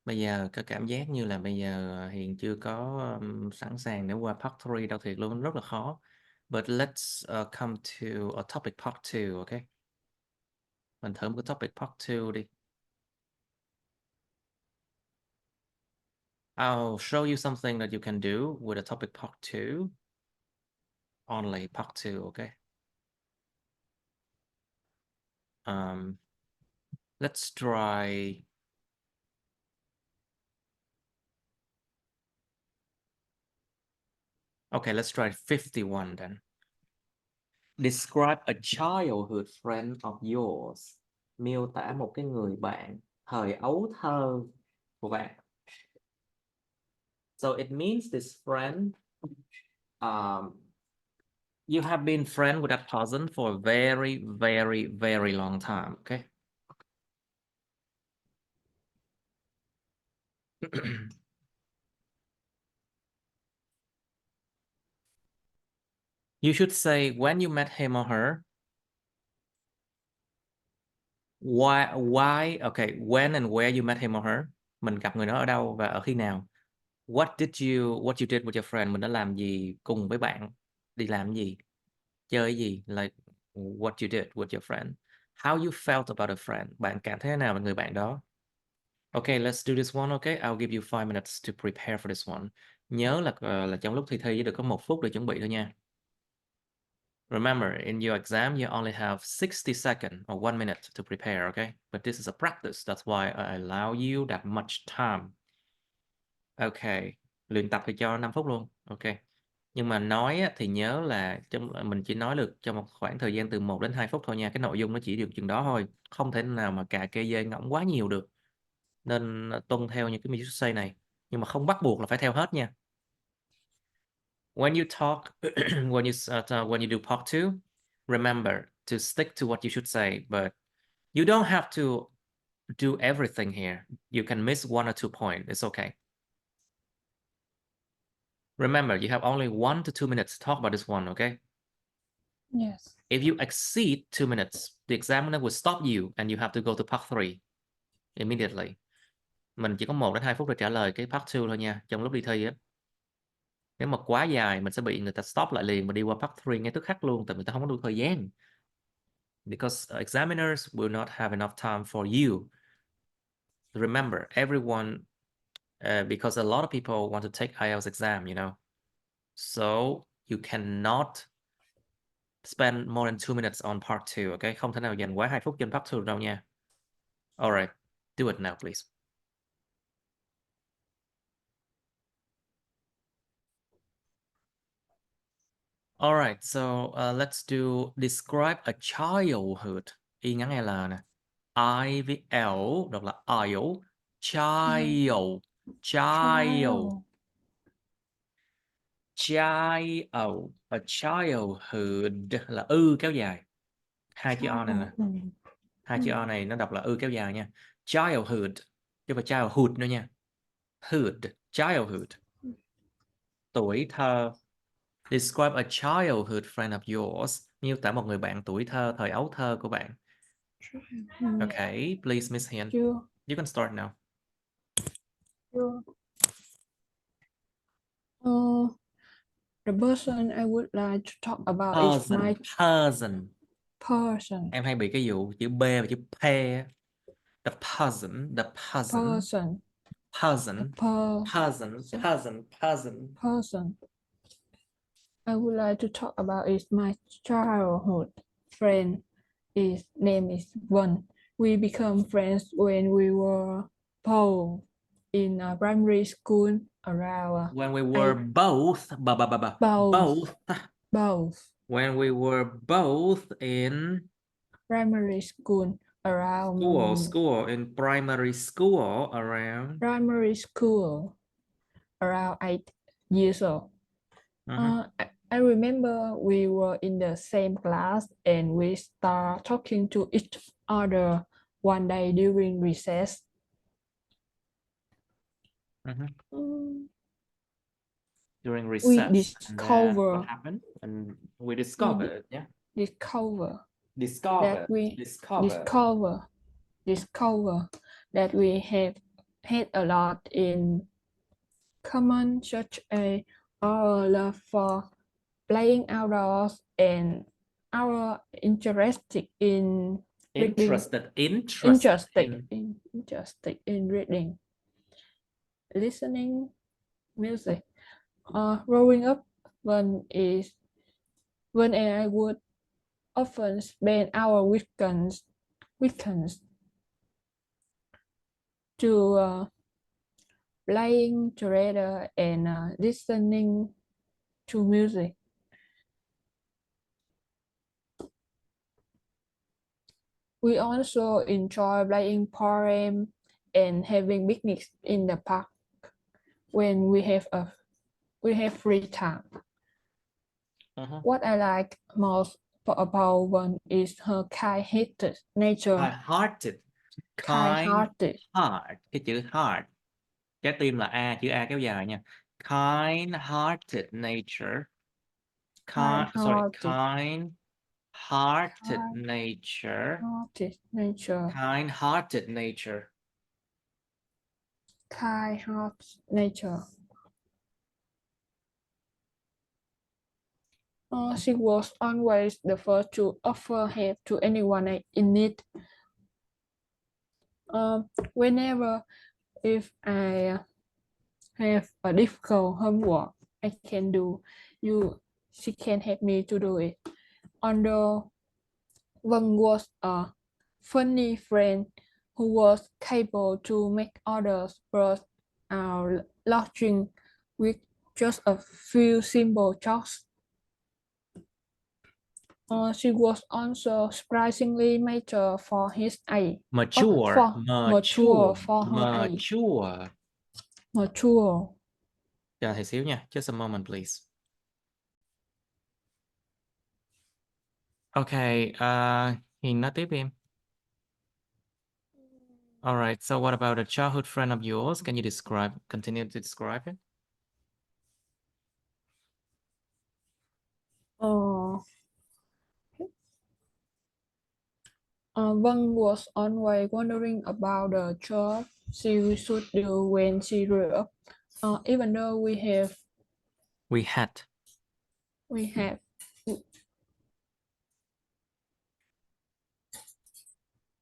Bây giờ có cảm giác như là bây giờ Hiền chưa có sẵn sàng để qua part 3 đâu, thiệt luôn, rất là khó. But let's come to a topic part 2, okay? Mình thử một cái topic part 2 đi. I'll show you something that you can do with a topic part 2. Only part 2, okay? Let's try. Okay, let's try 51 then. Describe a childhood friend of yours. Miêu tả một cái người bạn thời ấu thơ của bạn. So it means this friend, you have been friend with that person for a very, very, very long time, okay? You should say when you met him or her. Why, okay, when and where you met him or her. Mình gặp người đó ở đâu và ở khi nào. What you did with your friend. Mình đã làm gì cùng với bạn. Đi làm gì. Chơi gì. Like what you did with your friend. How you felt about a friend. Bạn cảm thấy thế nào về người bạn đó. Okay, let's do this one, okay? I'll give you 5 minutes to prepare for this one. Nhớ là trong lúc thi chỉ được có 1 phút để chuẩn bị thôi nha. Remember, in your exam, you only have 60 seconds or 1 minute to prepare, okay? But this is a practice. That's why I allow you that much time. Okay, luyện tập thì cho 5 phút luôn. Okay, Nhưng mà nói á, thì nhớ là mình chỉ nói được trong một khoảng thời gian từ 1 đến 2 phút thôi nha. Cái nội dung nó chỉ được chừng đó thôi. Không thể nào mà cà kê dê ngỗng quá nhiều được. Nên tuân theo những cái method say này. Nhưng mà không bắt buộc là phải theo hết nha. When you talk, when you do part 2, remember to stick to what you should say, but you don't have to do everything here. You can miss 1 or 2 points. It's okay. Remember, you have only 1 to 2 minutes to talk about this one, okay? Yes. If you exceed 2 minutes, the examiner will stop you and you have to go to part 3 immediately. Mình chỉ có 1 đến 2 phút để trả lời cái part 2 thôi nha, trong lúc đi thi á. Nếu mà quá dài mình sẽ bị người ta stop lại liền và đi qua part 3 ngay tức khắc luôn, tại người ta không có đủ thời gian. Because examiners will not have enough time for you. Remember, everyone, because a lot of people want to take IELTS exam, you know. So you cannot spend more than 2 minutes on part 2, okay? Không thể nào dành quá 2 phút trên part 2 đâu nha. Alright, do it now, please. Alright, so let's do describe a childhood. Y ngắn L nè. I với L đọc là IELTS. Child. Child. Child. A childhood là kéo dài. Hai chữ O này nè. Hai chữ O này nó đọc là kéo dài nha. Childhood. Chứ không phải childhood nữa nha. Hood. Childhood. Tuổi thơ. Describe a childhood friend of yours. Miêu tả một người bạn tuổi thơ, thời ấu thơ của bạn. Okay, please, Miss Hiền. Chưa. You can start now. Chưa. The person I would like to talk about is my Person. person. Em hay bị cái vụ chữ B và chữ P. The person. The person. Person. Person. Person. Person. Person. Person. I would like to talk about is my childhood friend. His name is Vân. We become friends when we were both in a primary school around When we were both. both. When we were both in Primary school around school in primary school around 8 years old. I remember we were in the same class and we start talking to each other one day during recess. During recess. We discover what happened? And we discovered, discover Discover that we have had a lot in common, such as our love for playing outdoors and our interested in reading. Interested in reading, listening music. Growing up, when I would often spend our weekends to playing together and listening to music. We also enjoy playing poem and having picnics in the park when we have free time. What I like most about Vân is her kind-hearted nature. Kind-hearted. Cái chữ heart. Trái tim là A, chữ A kéo dài nha. Kind-hearted nature. Kind-hearted nature. Kind-hearted nature. Kind-hearted nature. She was always the first to offer help to anyone in need. Whenever if I have a difficult homework I can do, she can help me to do it. Although Vân was a funny friend who was capable to make others burst out laughing with just a few simple jokes. She was also surprisingly mature for his age. Mature, mature, Mature for her age. mature. Mature. Chờ thầy xíu nha. Just a moment, please. Okay, Hiền nói tiếp đi em. All right, so what about a childhood friend of yours? Can you continue to describe it? Vân was always wondering about the job she should do when she grew up. Even though we have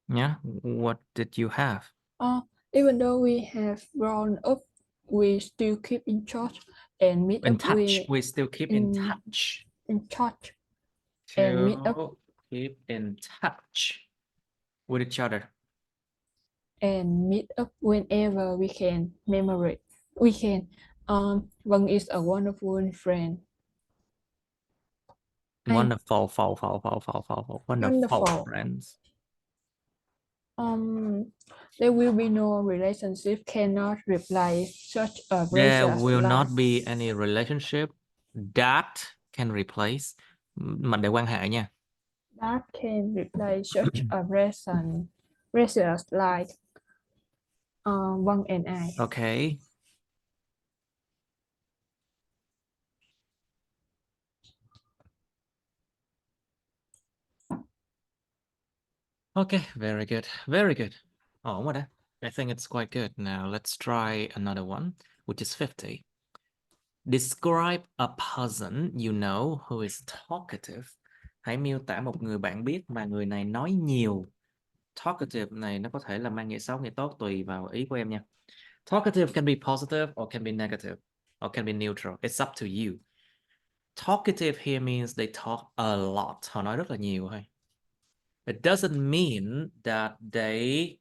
Yeah, what did you have? even though we have grown up, we still keep in touch and meet In up touch. We still keep in touch. in touch and meet up To keep in touch with each other. and meet up whenever we can. Vân is a wonderful friend. Wonderful friends. There will be no relationship cannot replace such a There precious will life. not be any relationship that can replace. Mệnh đề quan hệ nha. That can replace such a precious life. Vân and I. Okay. Okay, very good. Very good. Oh, what I think it's quite good. Now let's try another one, which is 50. Describe a person you know who is talkative. Hãy miêu tả một người bạn biết mà người này nói nhiều. Talkative này nó có thể là mang nghĩa xấu, nghĩa tốt tùy vào ý của em nha. Talkative can be positive or can be negative or can be neutral. It's up to you. Talkative here means they talk a lot. Họ nói rất là nhiều thôi. It doesn't mean that they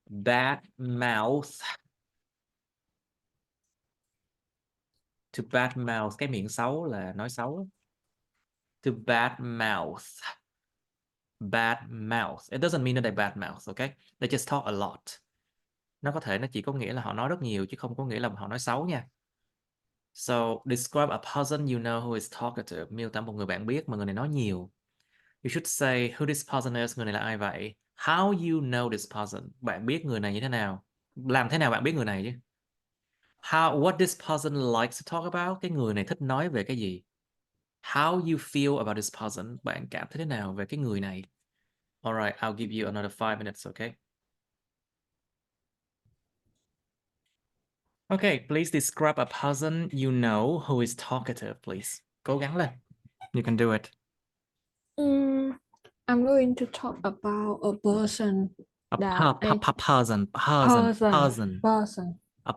bad mouth. To bad mouth, cái miệng xấu là nói xấu. To bad mouth. Bad mouth. It doesn't mean that they bad mouth, okay? They just talk a lot. Nó có thể nó chỉ có nghĩa là họ nói rất nhiều chứ không có nghĩa là họ nói xấu nha. So describe a person you know who is talkative. Miêu tả một người bạn biết mà người này nói nhiều. You should say who this person is. Người này là ai vậy? How you know this person? Bạn biết người này như thế nào? Làm thế nào bạn biết người này chứ? What this person likes to talk about? Cái người này thích nói về cái gì? How you feel about this person? Bạn cảm thấy thế nào về cái người này? Alright, I'll give you another 5 minutes, okay? Okay, please describe a person you know who is talkative, please. Cố gắng lên. You can do it. I'm going to talk about a person A that person. A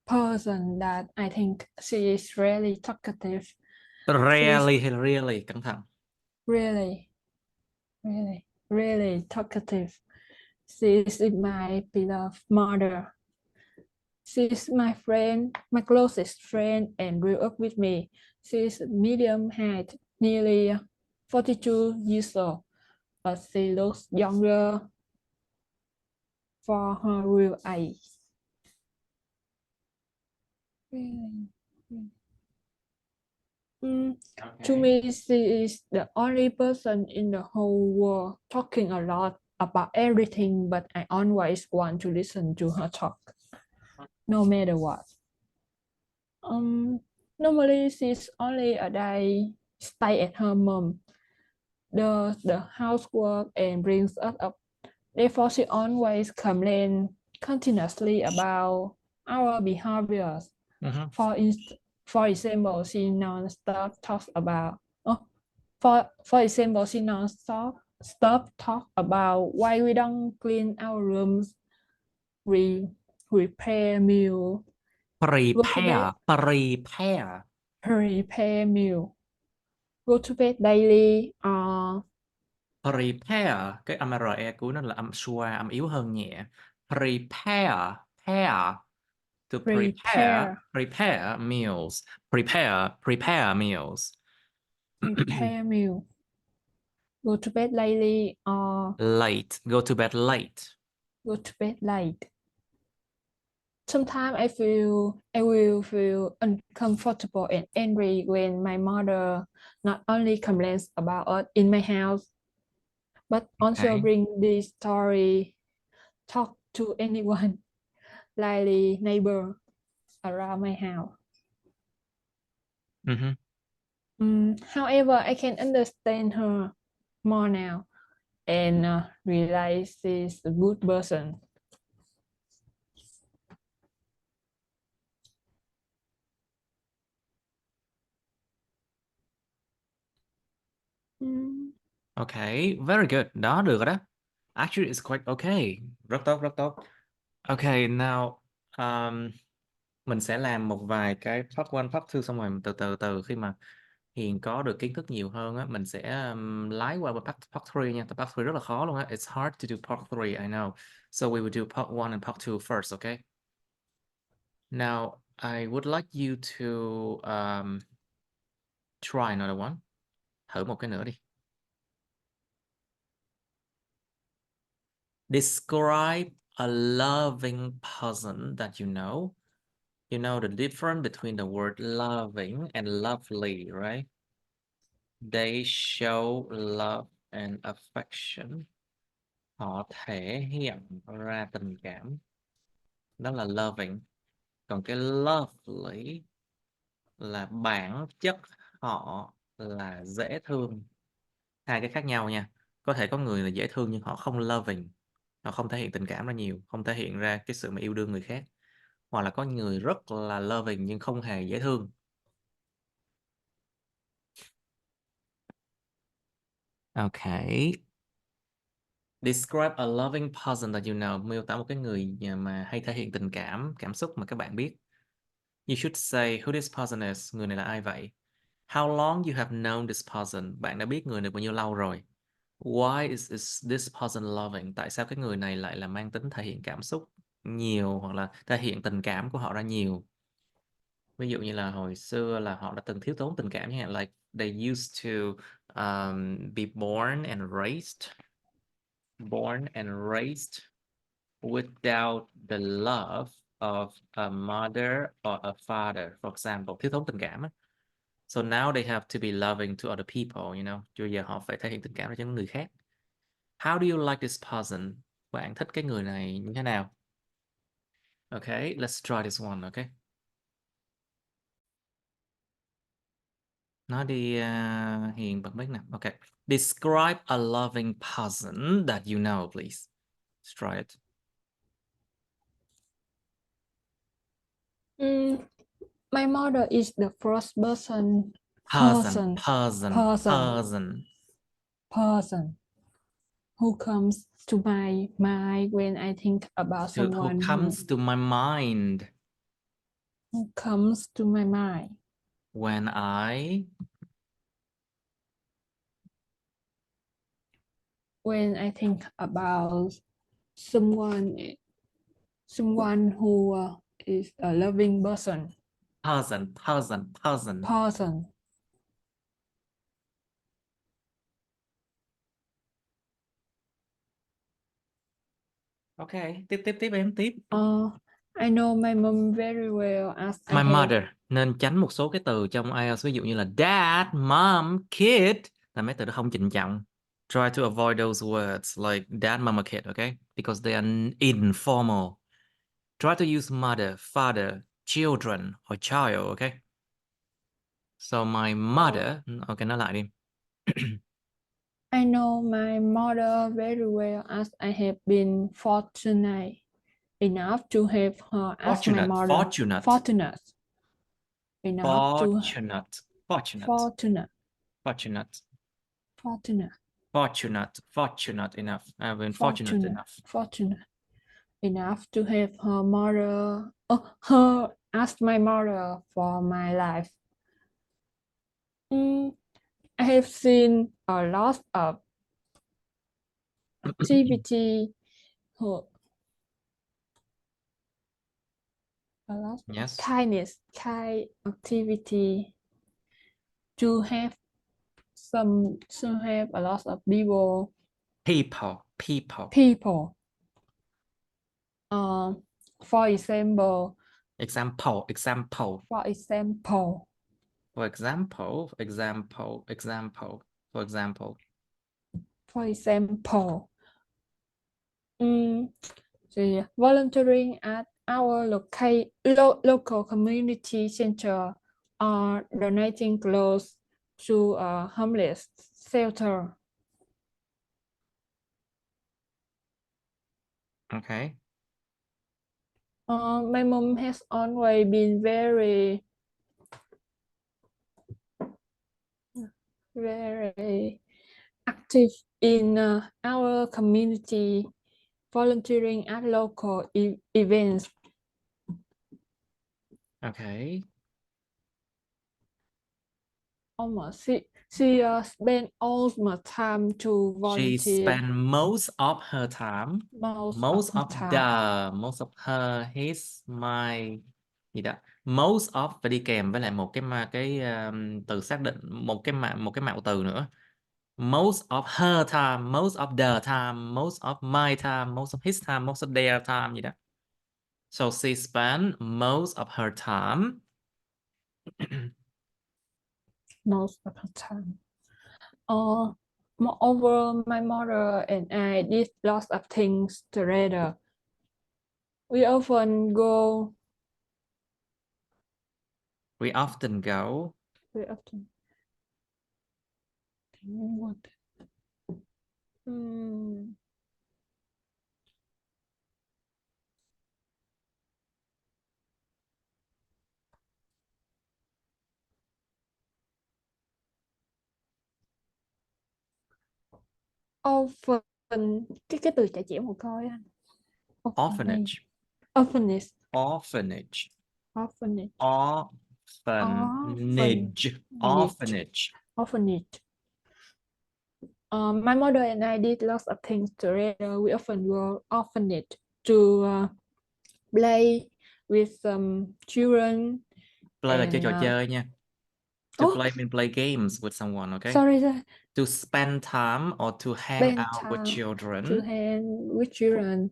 person that I think she is really talkative. Really, cẩn thận. Really talkative. She is my beloved mother. She is my friend, my closest friend, and grew up with me. She is medium height, nearly 42 years old, but she looks younger for her real age. To me, she is the only person in the whole world talking a lot about everything, but I always want to listen to her talk, no matter what. Normally she's only a day stay at her mom, does the housework and brings us up. Therefore, she always complains continuously about our behaviors. For example, she non-stop talks about. For example, she non-stop talk about why we don't clean our rooms, prepare meal, prepare meal, go to bed daily. Prepare, cái âm RE cuối nó là âm xoa, âm yếu hơn nhẹ. Prepare, To Prepare. prepare meals. Prepare meals. Prepare meal. Go to bed lately or Late. Go to bed late. go to bed late. Sometimes I will feel uncomfortable and angry when my mother not only complains about us in my house, but also Okay. bring this story talk to anyone, like the neighbor around my house. Mm-hmm. However, I can understand her more now and realize she's a good person. Okay, very good. Đó, được rồi đó. Actually, it's quite okay. Rất tốt, rất tốt. Okay, now mình sẽ làm một vài cái part 1, part 2 xong rồi từ khi mà Hiền có được kiến thức nhiều hơn á, mình sẽ lái qua part 3 nha. Tại part 3 rất là khó luôn á. It's hard to do part 3, I know. So we will do part 1 and part 2 first, okay? Now, I would like you to try another one. Thử một cái nữa đi. Describe a loving person that you know. You know the difference between the word loving and lovely, right? They show love and affection. Họ thể hiện ra tình cảm. Đó là loving. Còn cái lovely là bản chất họ là dễ thương. Hai cái khác nhau nha. Có thể có người là dễ thương nhưng họ không loving. Họ không thể hiện tình cảm ra nhiều, không thể hiện ra cái sự mà yêu đương người khác. Hoặc là có người rất là loving nhưng không hề dễ thương. Okay. Describe a loving person that you know. Miêu tả một cái người mà hay thể hiện tình cảm, cảm xúc mà các bạn biết. You should say who this person is. Người này là ai vậy? How long you have known this person? Bạn đã biết người này bao nhiêu lâu rồi? Why is this person loving? Tại sao cái người này lại là mang tính thể hiện cảm xúc nhiều hoặc là thể hiện tình cảm của họ ra nhiều? Ví dụ như là hồi xưa là họ đã từng thiếu thốn tình cảm, như like they used to be born and raised without the love of a mother or a father, for example, thiếu thốn tình cảm á. So now they have to be loving to other people, you know. Bây giờ họ phải thể hiện tình cảm cho những người khác. How do you like this person? Bạn thích cái người này như thế nào? Okay, let's try this one, okay? Nói đi Hiền bật mic nè. Okay. Describe a loving person that you know, please. Let's try it. My mother is the first person who comes to my mind when I think about Who someone comes to my mind who comes to my mind when I think about someone who is a loving person. person. Okay, tiếp em tiếp. I know my mom very well as I My have mother. Nên tránh một số cái từ trong IELTS, ví dụ như là dad, mom, kid, là mấy từ đó không trịnh trọng. Try to avoid those words like dad, mom, or kid, okay? Because they are informal. Try to use mother, father, children, or child, okay? So my mother, okay, nói lại đi. I know my mother very well as I have been fortunate enough to have her as my mother. Fortunate enough to Fortunate enough. I've been fortunate enough to have her mother, her as my mother for my life. I have seen a lot of activity A lot. Yes. Kindness, kind activity. To have to have a lot of people. People. People. For example. Example. For example. For example. For example. For example. Volunteering at our local community center or donating clothes to a homeless shelter. Okay. My mom has always been very active in our community, volunteering at local events. Okay. Almost she spent all my time to She volunteer. spent most of her time. Most of his, my gì đó. Most of phải đi kèm với lại một từ xác định, một cái mạo từ nữa. Most of her time, most of the time, most of my time, most of his time, most of their time gì đó. So she spent most of her time. Most of the time. Moreover, my mother and I did lots of things together. We often go. We often go. We often. What? Often. Cái từ chả chỉ một coi anh. Orphanage. Orphanage. Orphanage. Orphanage. Orphanage. Orphanage. Orphanage. My mother and I did lots of things together. We often go orphanage to play with some children. Play là chơi trò chơi nha. To play means play games with someone, okay? Sorry. To spend time or to hang out with children. To hang with children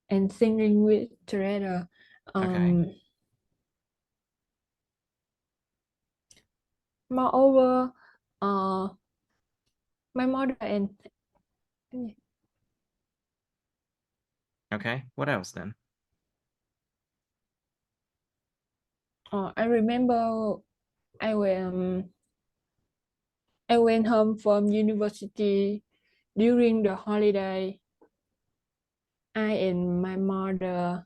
and singing with together. Okay. Moreover, my mother and Okay. What else then? I remember I went home from university during the holiday. I and my mother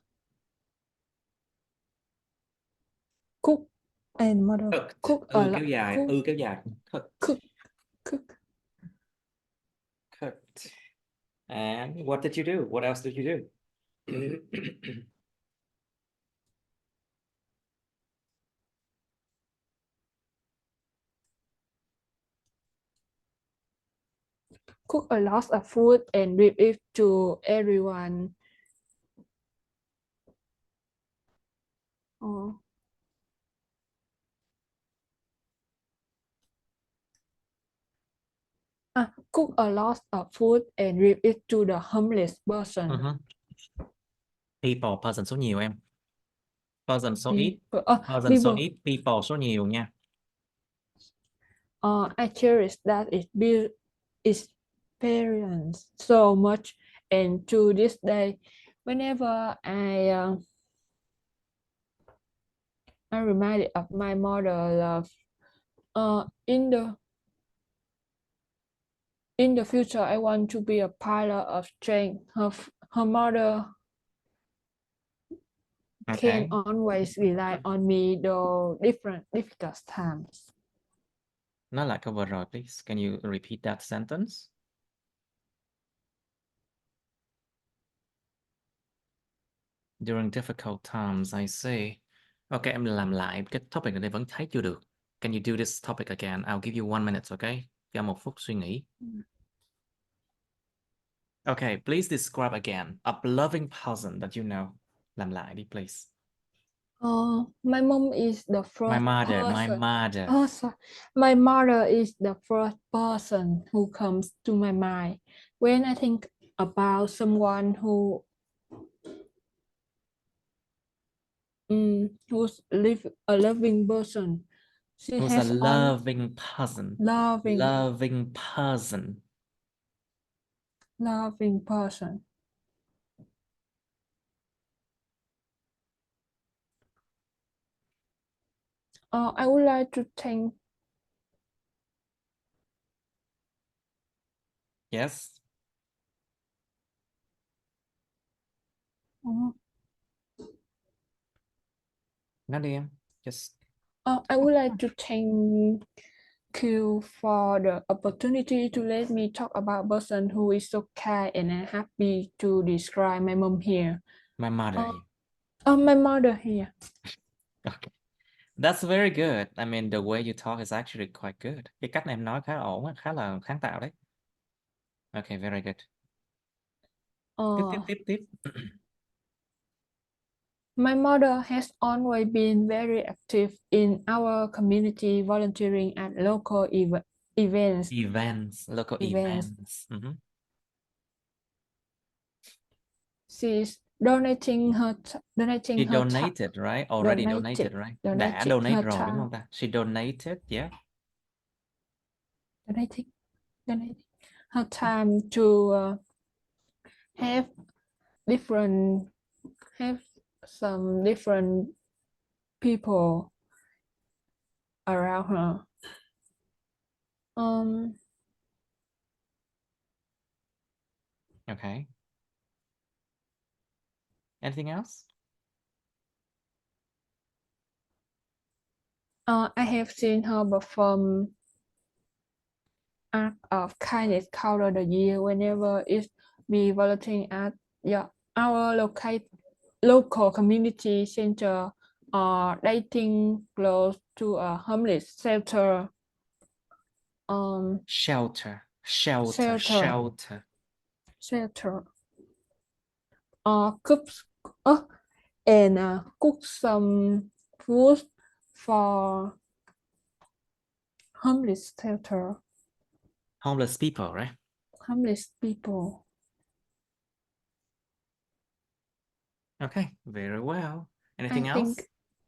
cook and mother cook a lot. Kéo dài. Cook. Cooked. And what did you do? What else did you do? Cook a lot of food and give it to everyone. Cook a lot of food and give it to the homeless person. People, person số nhiều em. Person số ít. Person số ít, people số nhiều nha. I cherish that experience so much, and to this day, whenever I reminded of my mother love. In the future, I want to be a pilot of train. Her mother can always rely on me though difficult times. Nói lại câu vừa rồi, please. Can you repeat that sentence? During difficult times, I see. Ok, em làm lại cái topic này vẫn thấy chưa được. Can you do this topic again? I'll give you 1 minute, okay? Cho 1 phút suy nghĩ. Okay, please describe again a loving person that you know. Làm lại đi, please. My mom is the My first mother, my person. mother. Oh, sorry. My mother is the first person who comes to my mind when I think about someone who's a loving person. She Who's a has on loving person. loving Loving person. loving person. I would like to thank Yes. uh, Nói đi em. Just I would like to thank you for the opportunity to let me talk about person who is so kind, and I'm happy to describe my mom here. my mother. My mother here. Okay. That's very good. I mean, the way you talk is actually quite good. Cái cách em nói khá ổn, khá là sáng tạo đấy. Okay, very good. Tiếp. My mother has always been very active in our community, volunteering at local events. Local Events. events. She's donating her She donated, right? Already donated, right? Đã donating donate her rồi đúng time. không ta? She donated, yeah. Donating her time to have some different people around her. Okay. Anything else? I have seen her perform act of kindness throughout the year whenever it be volunteering at our local community center or dating close to a homeless shelter. Shelter. Cooks and cook some food for homeless shelter. Homeless people, right? Homeless people. Okay, very well. Anything else?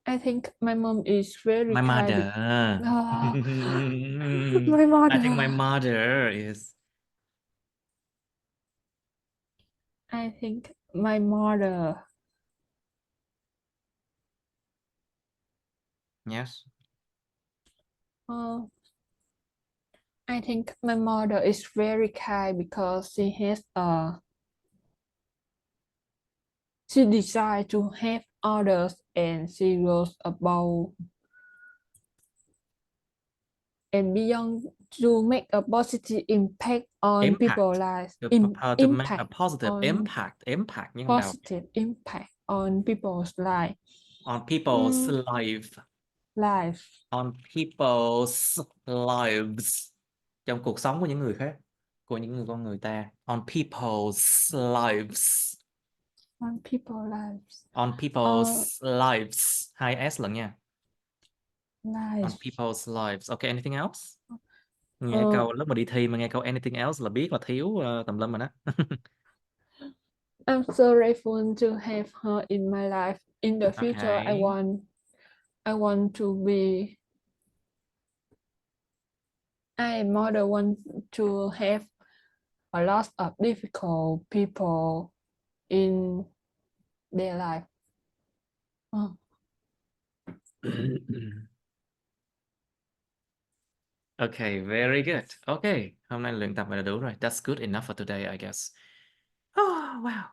I think my mom is very My kind. mother. My mother. I think my mother is. I think my mother. Yes. I think my mother is very kind because she decides to help others, and she goes above and beyond to make a positive impact on people's lives. To make a Impact positive on impact. Nhưng đầu. positive impact on people's life. On people's life. On people's lives. Trong cuộc sống của những người khác. Của những con người ta. On people's lives. On people's lives. On people's lives. Hai S lận nha. Lives. On people's lives. Okay, anything else? Nghe câu lúc mà đi thi mà nghe câu anything else là biết là thiếu tùm lum rồi đó. I'm so grateful to have her in my life. In the future, Okay. I want to be. I mother want to have a lot of difficult people in their life. Okay, very good. Okay, hôm nay luyện tập là đủ rồi. That's good enough for today, I guess. Oh, wow.